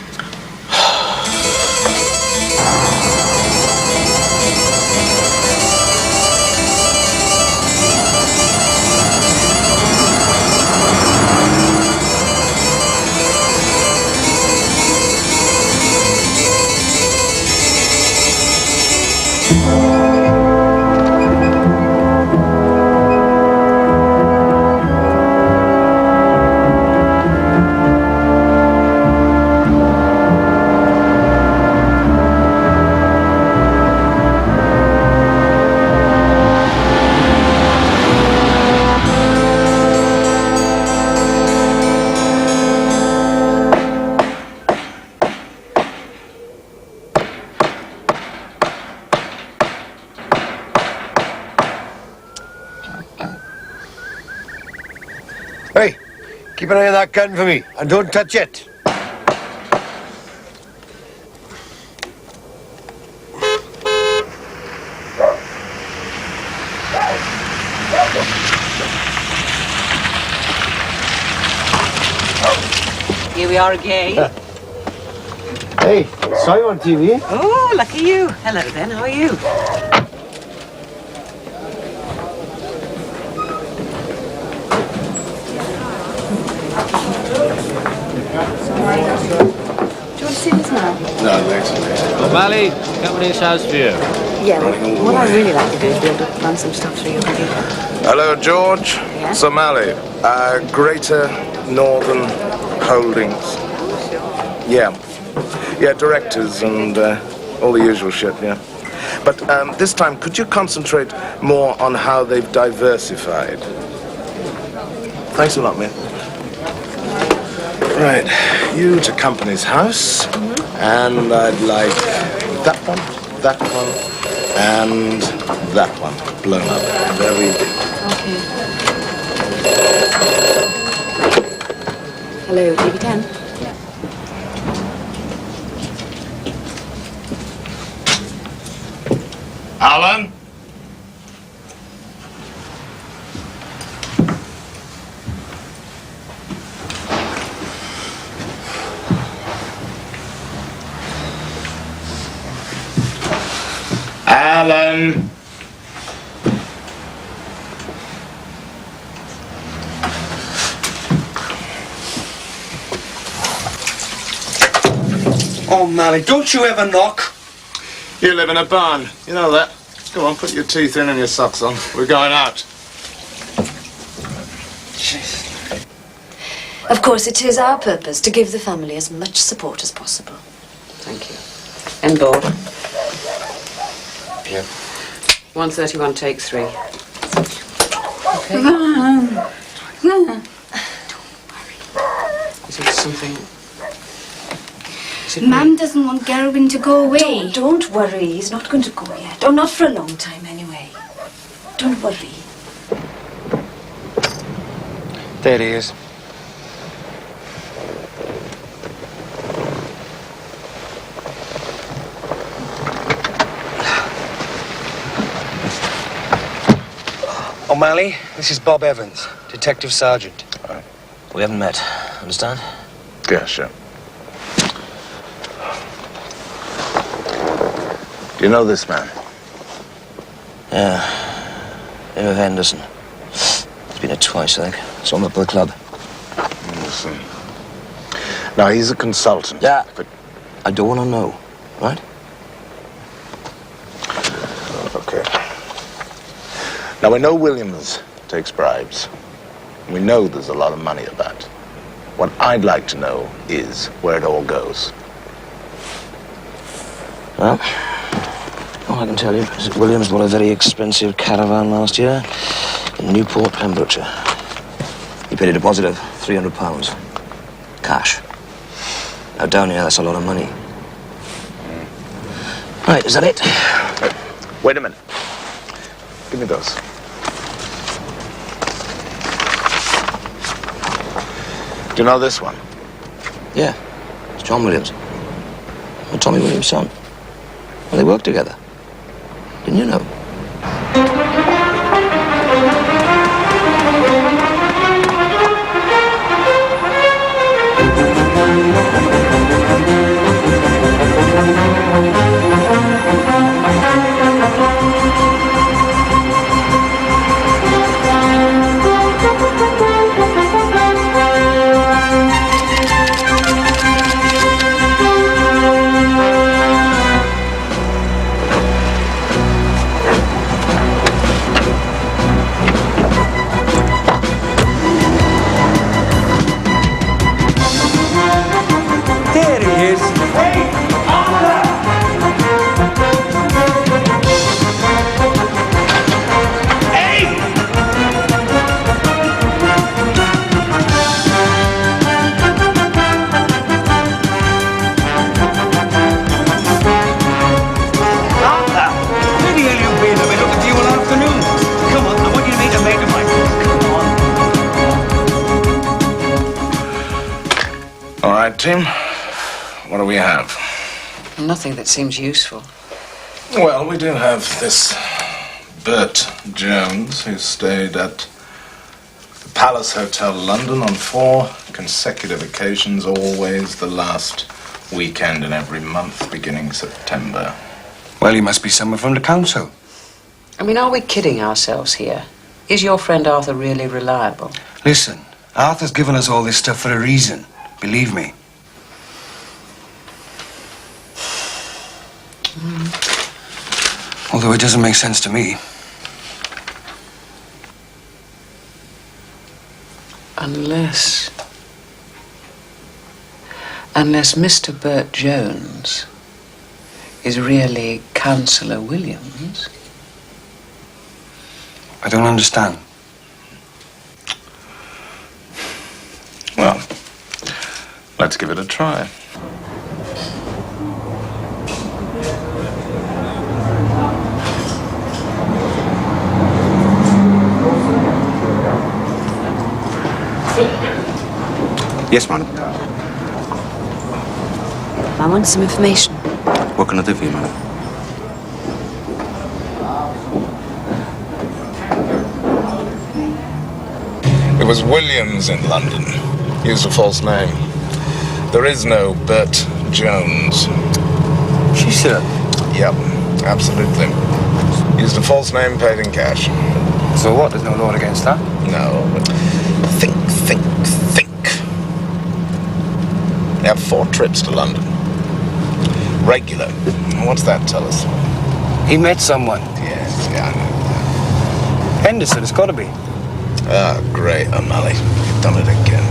Hey, keep an eye on that gun for me, and don't touch it. Here we are again. Hey, saw you on TV. Oh, lucky you. Hello then, how are you? Do you want to see this now? No, thanks. O'Malley, company's house for you. Yeah, well, what I'd really like to do is be able to run some stuff through your computer. Hello, George. Yeah? Somali. Greater Northern Holdings. Yeah. Yeah, directors and all the usual shit, yeah. But this time, could you concentrate more on how they've diversified? Thanks a lot, man. Right, you to company's house, and I'd like that one, and that one blown up. Very big. Okay. Hello, TV10. Alan? Alan? Oh, Mally, don't you ever knock? You live in a barn. You know that. Come on, put your teeth in and your socks on. We're going out. Of course, it is our purpose to give the family as much support as possible. Thank you. End board. Yeah. 131, take 3. Okay. Is it something... Mum doesn't want Gerwin to go away. Don't worry, he's not going to go yet. Or not for a long time anyway. Don't worry. There he is. O'Malley, this is Bob Evans, Detective Sergeant. We haven't met, understand? Yeah, sure. Do you know this man? Yeah. Name of Henderson. He's been here twice, I think. Saw him up at the club. Listen. Now, he's a consultant. Yeah, but I don't want to know, right? Okay. Now, we know Williams takes bribes. We know there's a lot of money about. What I'd like to know is where it all goes. Well, all I can tell you is that Williams bought a very expensive caravan last year in Newport, Pembrokeshire. He paid a deposit of £300. Cash. Now, down here, that's a lot of money. Right, is that it? Wait a minute. Give me those. Do you know this one? Yeah. It's John Williams. And Tommy Williams' son. Well, they work together. Didn't you know? team. What do we have? Nothing that seems useful. Well, we do have this Bert Jones, who stayed at the Palace Hotel London on 4 consecutive occasions, always the last weekend in every month, beginning September. Well, he must be someone from the council. I mean, are we kidding ourselves here? Is your friend Arthur really reliable? Listen, Arthur's given us all this stuff for a reason. Believe me. Although it doesn't make sense to me. Unless Mr. Bert Jones is really Councillor Williams. I don't understand. Well, let's give it a try. Yes, madam. I want some information. What can I do for you, madam? It was Williams in London. Used a false name. There is no Bert Jones. She said? Yep, absolutely. Used a false name, paid in cash. So what? There's no law against that? No, but think. You have 4 trips to London. Regular. What's that tell us? He met someone. Yes, yeah, I know. Henderson, it's got to be. Ah, great, O'Malley. You've done it again.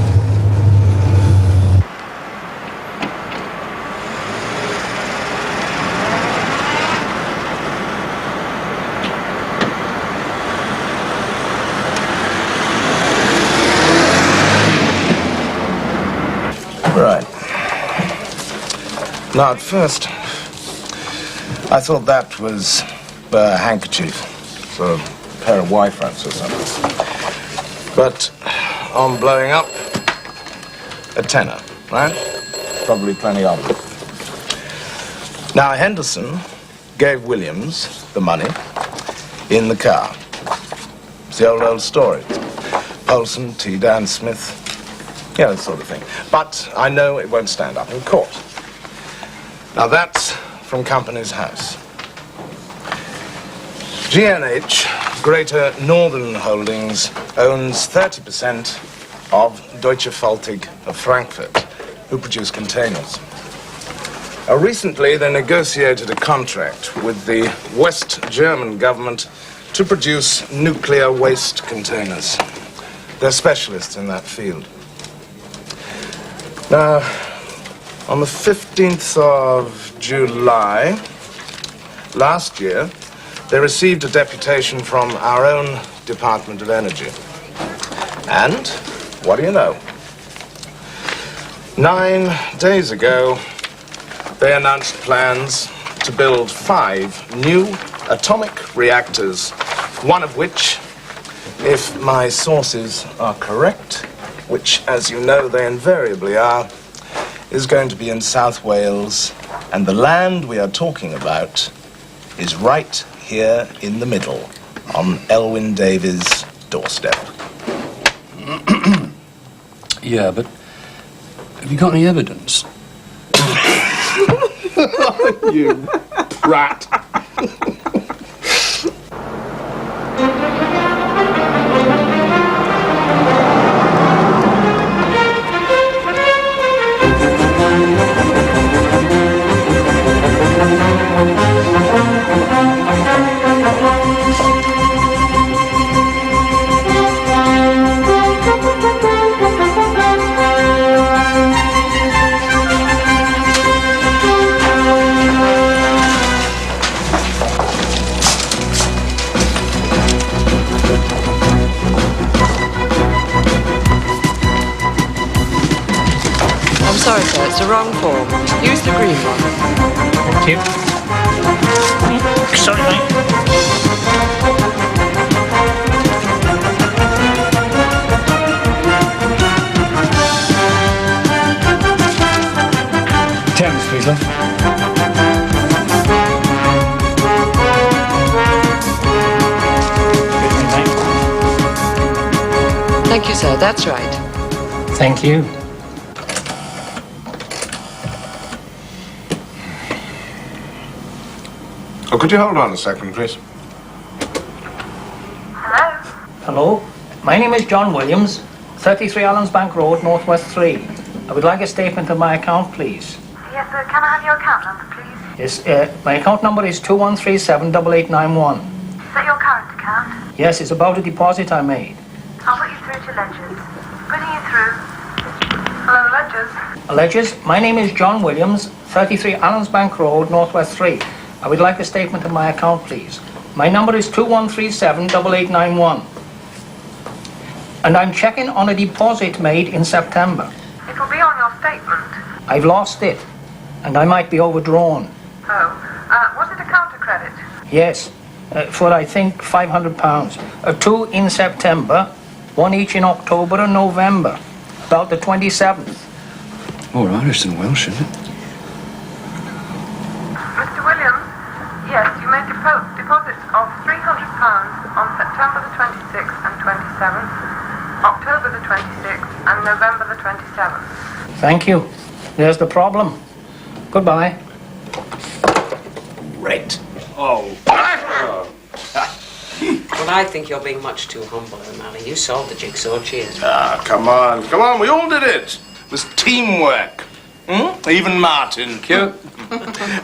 Right. Now, at first, I thought that was a handkerchief, sort of a pair of Y-fronts or something. But on blowing up, a tenner, right? Probably plenty of it. Now, Henderson gave Williams the money in the car. It's the old story. Polson, T. Dan Smith, yeah, that sort of thing. But I know it won't stand up in court. Now, that's from Company's House. GNH, Greater Northern Holdings, owns 30% of Deutsche Faltig of Frankfurt, who produce containers. Recently, they negotiated a contract with the West German government to produce nuclear waste containers. They're specialists in that field. Now, on the 15th of July last year, they received a deputation from our own Department of Energy. And, what do you know? 9 days ago, they announced plans to build 5 new atomic reactors, one of which, if my sources are correct, which, as you know, they invariably are, is going to be in South Wales, and the land we are talking about is right here in the middle, on Elwyn Davies' doorstep. Yeah, but have you got any evidence? You rat. Sorry, sir, it's the wrong form. Use the green one. Thank you. Sorry, mate. Thank you, sir. That's right. Thank you. Oh, could you hold on a second, please? Hello, my name is John Williams, 33 Allensbank Road, Northwest 3. I would like a statement of my account, please. Yes, sir. Can I have your account number, please? Yes, my account number is 21378891. Is that your current account? Yes, it's about a deposit I made. I'll put you through to Ledgers. Putting you through. Hello, Ledgers. Ledgers, my name is John Williams, 33 Allensbank Road, Northwest 3. I would like a statement of my account, please. My number is 21378891. And I'm checking on a deposit made in September. It will be on your statement. I've lost it, and I might be overdrawn. Oh. Was it a counter credit? Yes, for I think £500. 2 in September, 1 each in October and November, about the 27th. More Irish than Welsh, isn't it? Mr. Williams? Yes, you made deposits of £300 on September the 26th and 27th, October the 26th and November the 27th. Thank you. There's the problem. Goodbye. Right. Oh. Well, I think you're being much too humble, O'Malley. You solved the jigsaw. Cheers. Ah, come on, we all did it. It was teamwork. Even Martin. Cute.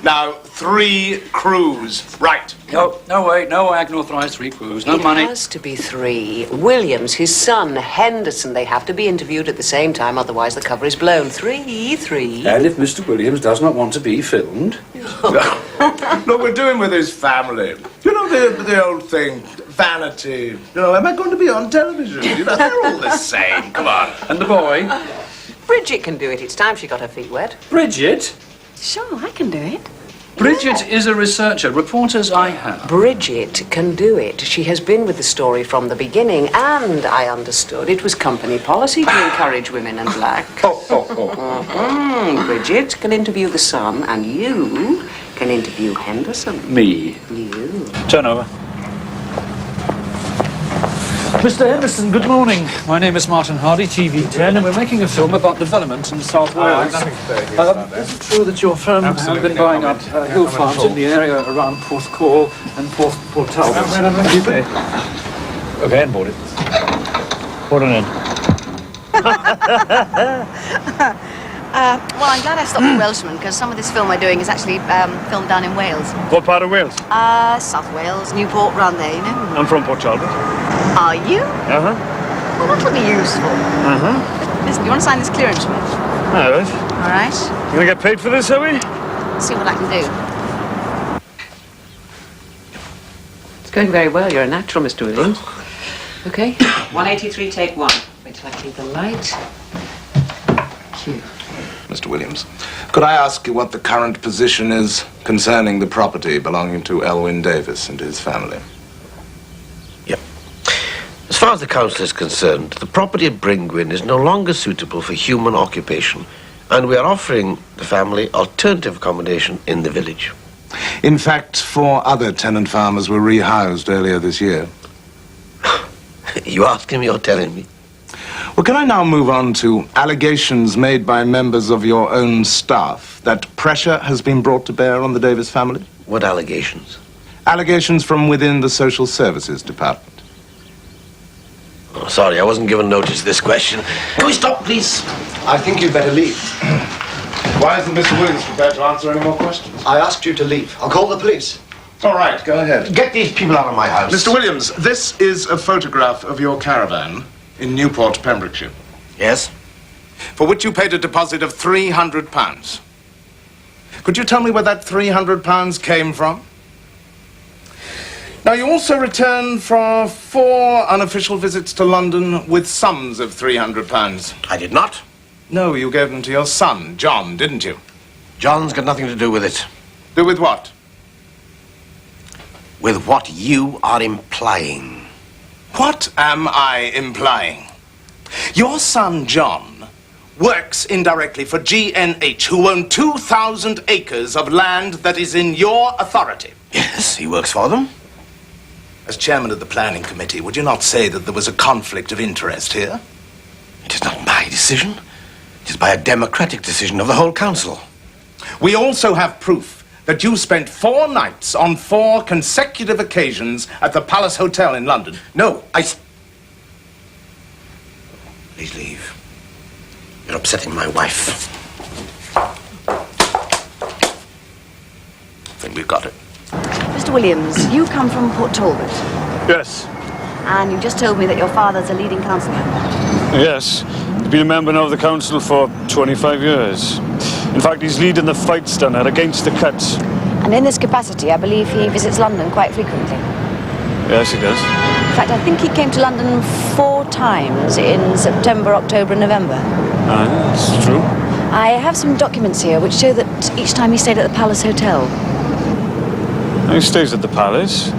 Now, 3 crews. Right. No, wait, no, I can authorise 3 crews. No money. It has to be 3. Williams, his son, Henderson, they have to be interviewed at the same time, otherwise the cover is blown. 3. And if Mr. Williams does not want to be filmed... Look, we're doing with his family. You know, the old thing, vanity. You know, am I going to be on television? You know, they're all the same. Come on. And the boy? Bridget can do it. It's time she got her feet wet. Bridget? Sure, I can do it. Bridget is a researcher. Reporters I have. Bridget can do it. She has been with the story from the beginning, and I understood it was company policy to encourage women in black. Bridget can interview the son, and you can interview Henderson. Me? You. Turn over. Mr. Henderson, good morning. My name is Martin Hardy, TV10, and we're making a film about development in South Wales. Is it true that your firm has been buying up hill farms in the area around Porthcawl and Port Talbot? Okay, and board it. Board it in. Well, I'm glad I stopped the Welshman, because some of this film we're doing is actually filmed down in Wales. What part of Wales? South Wales, Newport, round there, you know. I'm from Port Talbot. Are you? Uh-huh. Well, that'll be useful. Uh-huh. Listen, do you want to sign this clearance for me? All right. All right. You gonna get paid for this, are we? See what I can do. It's going very well. You're a natural, Mr. Williams. Okay. 183, take 1. Wait till I keep the light. Cue. Mr. Williams, could I ask you what the current position is concerning the property belonging to Elwyn Davis and his family? As far as the council is concerned, the property at Bringwyn is no longer suitable for human occupation, and we are offering the family alternative accommodation in the village. In fact, 4 other tenant farmers were rehoused earlier this year. You asking me or telling me? Well, can I now move on to allegations made by members of your own staff that pressure has been brought to bear on the Davis family? What allegations? Allegations from within the Social Services Department. Oh, sorry, I wasn't given notice of this question. Can we stop, please? I think you'd better leave. Why isn't Mr. Williams prepared to answer any more questions? I asked you to leave. I'll call the police. All right, go ahead. Get these people out of my house. Mr. Williams, this is a photograph of your caravan in Newport, Pembrokeshire. Yes? For which you paid a deposit of £300. Could you tell me where that £300 came from? Now, you also returned for 4 unofficial visits to London with sums of £300. I did not. No, you gave them to your son, John, didn't you? John's got nothing to do with it. Do with what? With what you are implying. What am I implying? Your son, John, works indirectly for G&H, who own 2,000 acres of land that is in your authority. Yes, he works for them. As chairman of the planning committee, would you not say that there was a conflict of interest here? It is not my decision. It is by a democratic decision of the whole council. We also have proof that you spent 4 nights on 4 consecutive occasions at the Palace Hotel in London. No, Please leave. You're upsetting my wife. I think we've got it. Mr. Williams, you come from Port Talbot, Yes, and you just told me that your father's a leading council member. yes. He's been a member now of the council for 25 years. In fact, he's leading the fights down there against the cuts. And in this capacity, I believe he visits London quite frequently. Yes, he does. In fact, I think he came to London 4 times in September, October, and November. That's true. I have some documents here which show that each time he stayed at the Palace Hotel. He stays at the Palace.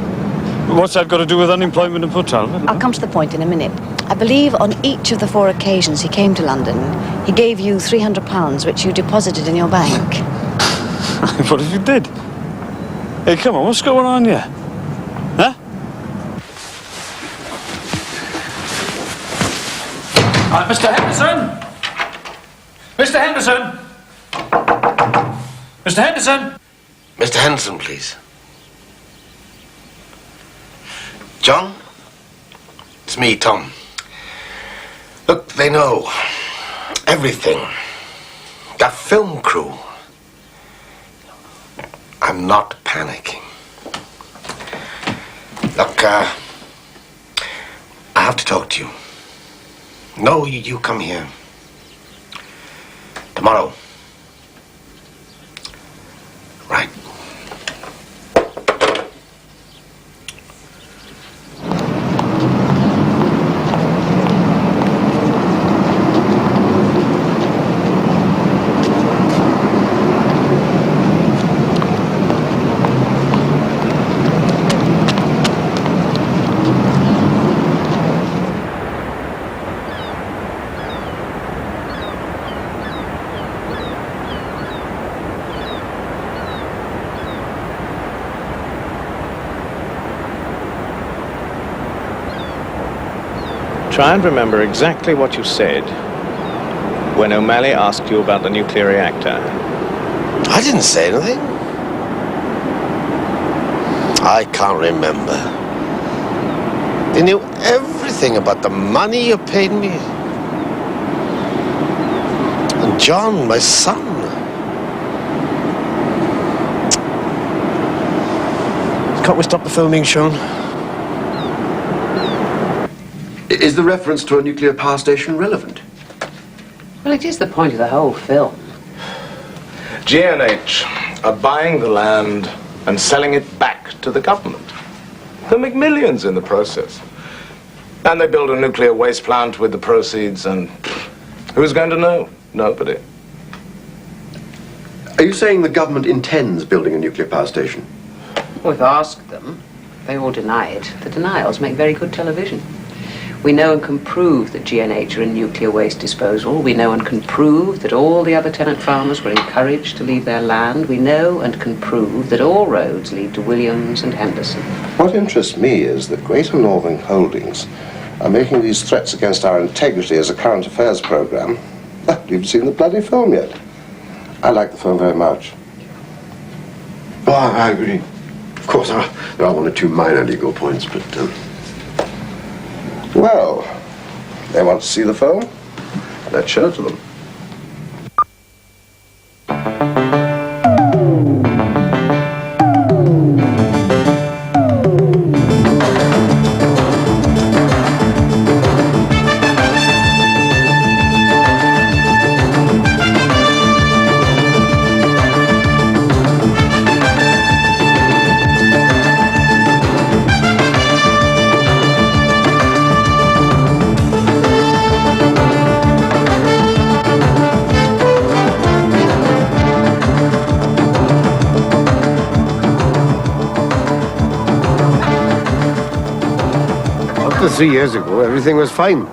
What's that got to do with unemployment in Port Talbot? I'll come to the point in a minute. I believe on each of the 4 occasions he came to London, he gave you £300, which you deposited in your bank. What if you did? Hey, come on, what's going on here? Huh? Mr. Henderson! Mr. Henderson! Mr. Henderson! Mr. Henderson, please. John? It's me, Tom. Look, they know everything. That film crew. I'm not panicking. Look, I have to talk to you. No, you come here. Tomorrow. Right. Try and remember exactly what you said when O'Malley asked you about the nuclear reactor. I didn't say anything. I can't remember. They knew everything about the money you paid me. And John, my son. Can't we stop the filming, Sean? Is the reference to a nuclear power station relevant? Well, it is the point of the whole film. G&H are buying the land and selling it back to the government. They'll make millions in the process. And they build a nuclear waste plant with the proceeds, and who's going to know? Nobody. Are you saying the government intends building a nuclear power station? We've asked them. They all deny it. The denials make very good television. We know and can prove that G&H are in nuclear waste disposal. We know and can prove that all the other tenant farmers were encouraged to leave their land. We know and can prove that all roads lead to Williams and Henderson. What interests me is that Greater Northern Holdings are making these threats against our integrity as a current affairs program. You haven't seen the bloody film yet. I like the film very much. Oh, I agree. Of course, there are 1 or 2 minor legal points, but... Well, they want to see the film? Let's show it to them. Up to 3 years ago, everything was fine.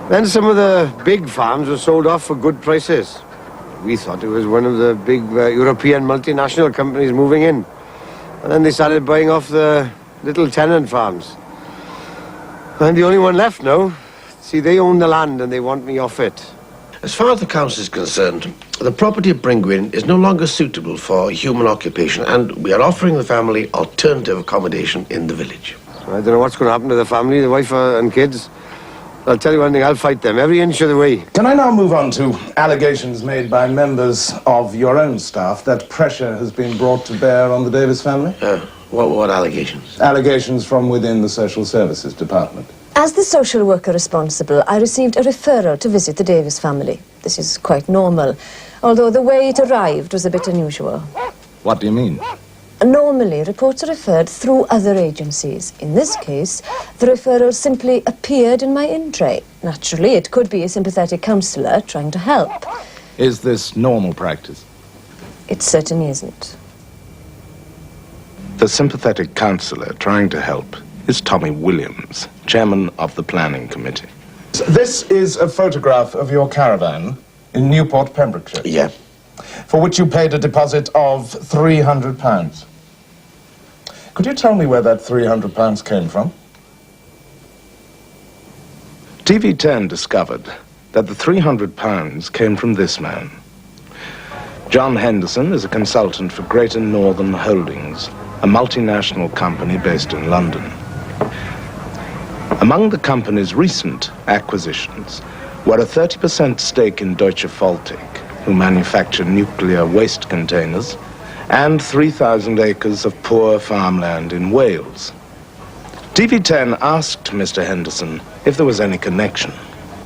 Then some of the big farms were sold off for good prices. We thought it was one of the big European multinational companies moving in. And then they started buying off the little tenant farms. I'm the only one left now. See, they own the land and they want me off it. As far as the council is concerned, the property of Bringwyn is no longer suitable for human occupation, and we are offering the family alternative accommodation in the village. I don't know what's going to happen to the family, the wife and kids. I'll tell you one thing, I'll fight them every inch of the way. Can I now move on to allegations made by members of your own staff that pressure has been brought to bear on the Davis family? What allegations? Allegations from within the Social Services Department. As the social worker responsible, I received a referral to visit the Davis family. This is quite normal, although the way it arrived was a bit unusual. What do you mean? Normally, reports are referred through other agencies. In this case, the referral simply appeared in my in tray. Naturally, it could be a sympathetic counsellor trying to help. Is this normal practice? It certainly isn't. The sympathetic counsellor trying to help is Tommy Williams, chairman of the planning committee. This is a photograph of your caravan in Newport, Pembrokeshire. Yeah. For which you paid a deposit of £300. Could you tell me where that £300 came from? TV10 discovered that the £300 came from this man. John Henderson is a consultant for Greater Northern Holdings, a multinational company based in London. Among the company's recent acquisitions were a 30% stake in Deutsche Faltic, who manufacture nuclear waste containers, and 3,000 acres of poor farmland in Wales. TV10 asked Mr. Henderson if there was any connection.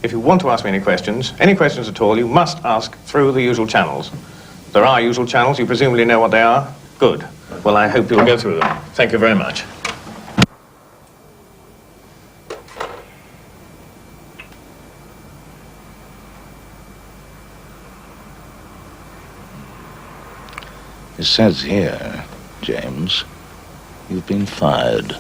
If you want to ask me any questions at all, you must ask through the usual channels. There are usual channels, you presumably know what they are. Good. Well, I hope you'll go through them. Thank you very much. It says here, James, you've been fired.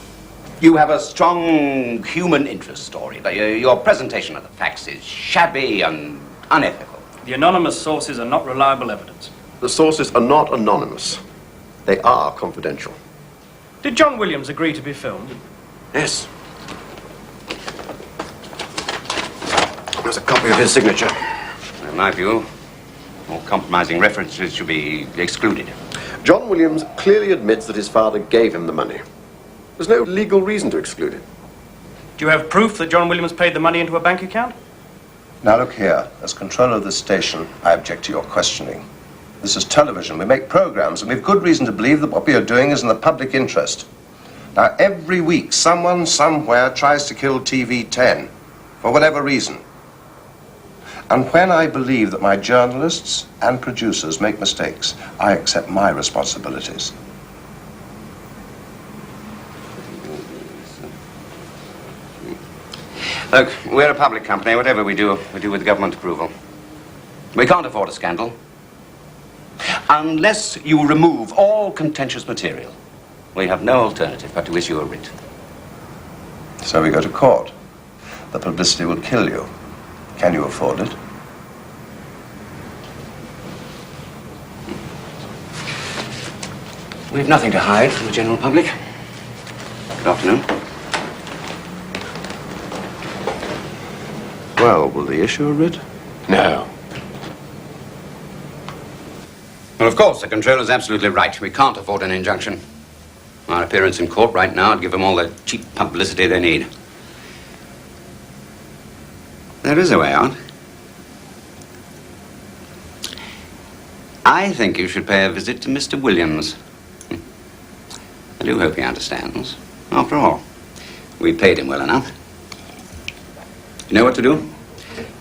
You have a strong human interest story, but your presentation of the facts is shabby and unethical. The anonymous sources are not reliable evidence. The sources are not anonymous. They are confidential. Did John Williams agree to be filmed? Yes. There's a copy of his signature. In my view, all compromising references should be excluded. John Williams clearly admits that his father gave him the money. There's no legal reason to exclude it. Do you have proof that John Williams paid the money into a bank account? Now look here, as controller of this station, I object to your questioning. This is television. We make programs, and we've good reason to believe that what we are doing is in the public interest. Now, every week, someone somewhere tries to kill TV10, for whatever reason. And when I believe that my journalists and producers make mistakes, I accept my responsibilities. Look, we're a public company. Whatever we do with government approval. We can't afford a scandal. Unless you remove all contentious material, we have no alternative but to issue a writ. So we go to court. The publicity will kill you. Can you afford it? We've nothing to hide from the general public. Good afternoon. Well, will they issue a writ? No. Well, of course, the controller's absolutely right. We can't afford an injunction. Our appearance in court right now would give them all the cheap publicity they need. There is a way out. I think you should pay a visit to Mr. Williams. I do hope he understands. After all, we paid him well enough. You know what to do?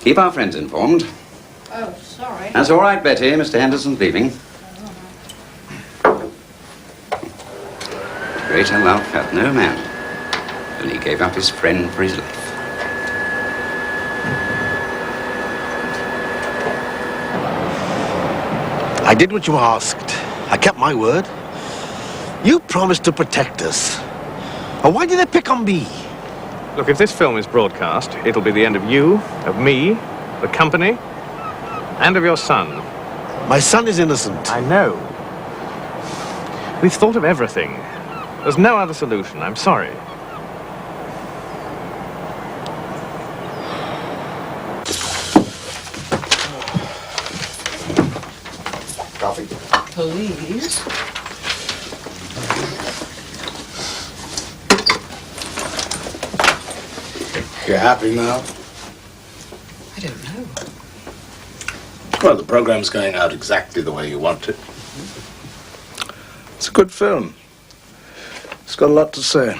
Keep our friends informed. Oh, sorry. That's all right, Betty. Mr. Henderson's leaving. Greater love hath no man, and he gave up his friend for his life. I did what you asked. I kept my word. You promised to protect us. Well, why did they pick on me? Look, if this film is broadcast, it'll be the end of you, of me, the company, and of your son. My son is innocent. I know. We've thought of everything. There's no other solution. I'm sorry. Coffee. Please. You happy now? I don't know. Well, the program's going out exactly the way you want it. It's a good film. It's got a lot to say.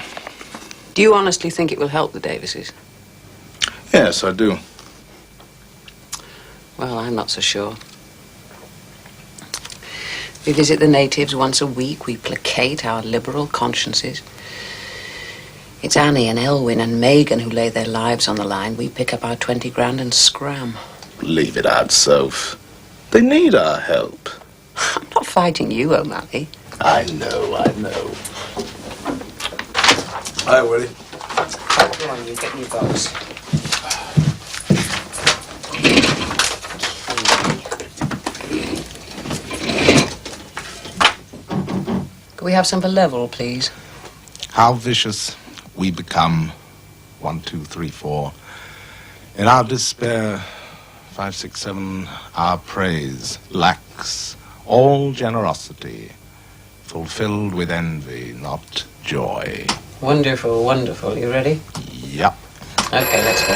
Do you honestly think it will help the Davises? Yes, I do. Well, I'm not so sure. We visit the natives once a week. We placate our liberal consciences. It's Annie and Elwyn and Megan who lay their lives on the line. We pick up our 20 grand and scram. Leave it out, Soph. They need our help. I'm not fighting you, O'Malley. I know. Hi, Willie. Go on, you get in your box. Can we have some for level, please? How vicious we become. 1, 2, 3, 4. In our despair, 5, 6, 7, our praise lacks all generosity, fulfilled with envy, not joy. Wonderful, wonderful. You ready? Yep. Okay, let's go.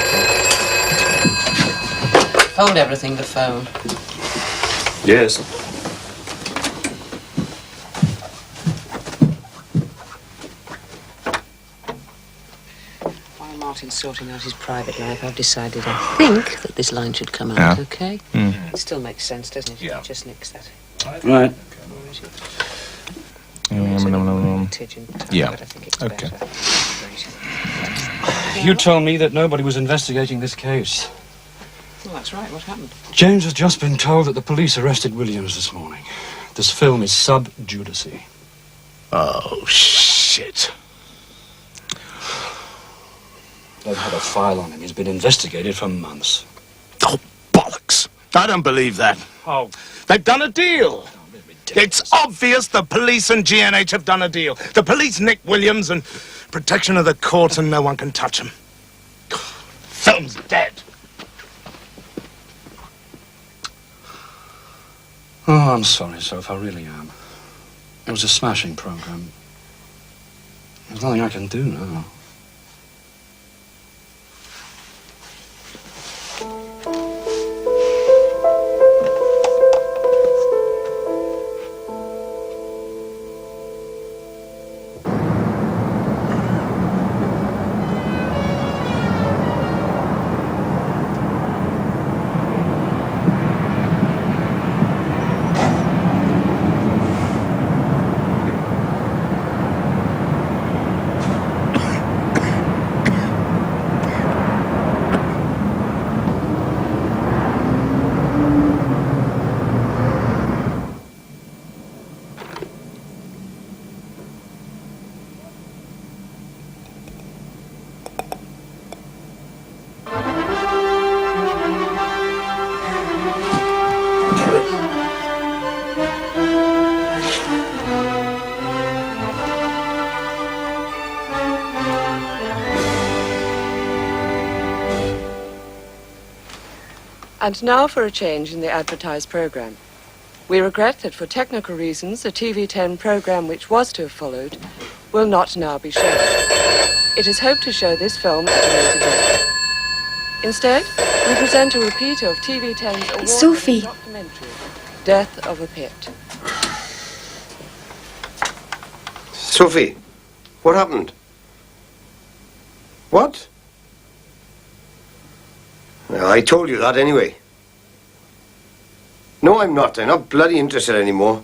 Hold everything, the phone. Yes. While Martin's sorting out his private life, I've decided I think that this line should come out, okay? It still makes sense, doesn't it? Yeah. Just nix that. Right. Yeah. Okay. You told me that nobody was investigating this case. Well, that's right. What happened? James has just been told that the police arrested Williams this morning. This film is sub judice. Oh, shit. They've had a file on him. He's been investigated for months. Oh, bollocks. I don't believe that. Oh. They've done a deal. It's obvious the police and GNH have done a deal. The police nick Williams and protection of the courts and no one can touch him. Film's dead. Oh, I'm sorry, Soph. I really am. It was a smashing program. There's nothing I can do now. And now for a change in the advertised program. We regret that for technical reasons, the TV10 program which was to have followed will not now be shown. It is hoped to show this film at a later date. Instead, we present a repeat of TV10's award-winning documentary, Death of a Pit. Sophie, what happened? What? Well, I told you that anyway. No, I'm not. I'm not bloody interested anymore.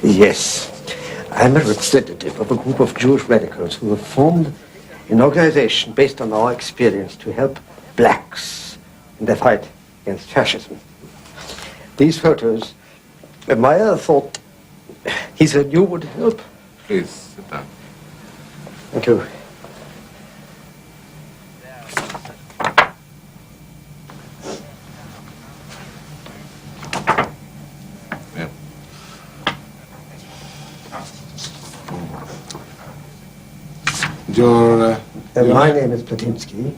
Yes. I'm a representative of a group of Jewish radicals who have formed an organization based on our experience to help blacks in their fight against fascism. These photos, Meyer thought he said you would help. Please, sit down. Thank you. Yeah. My name is Platinsky.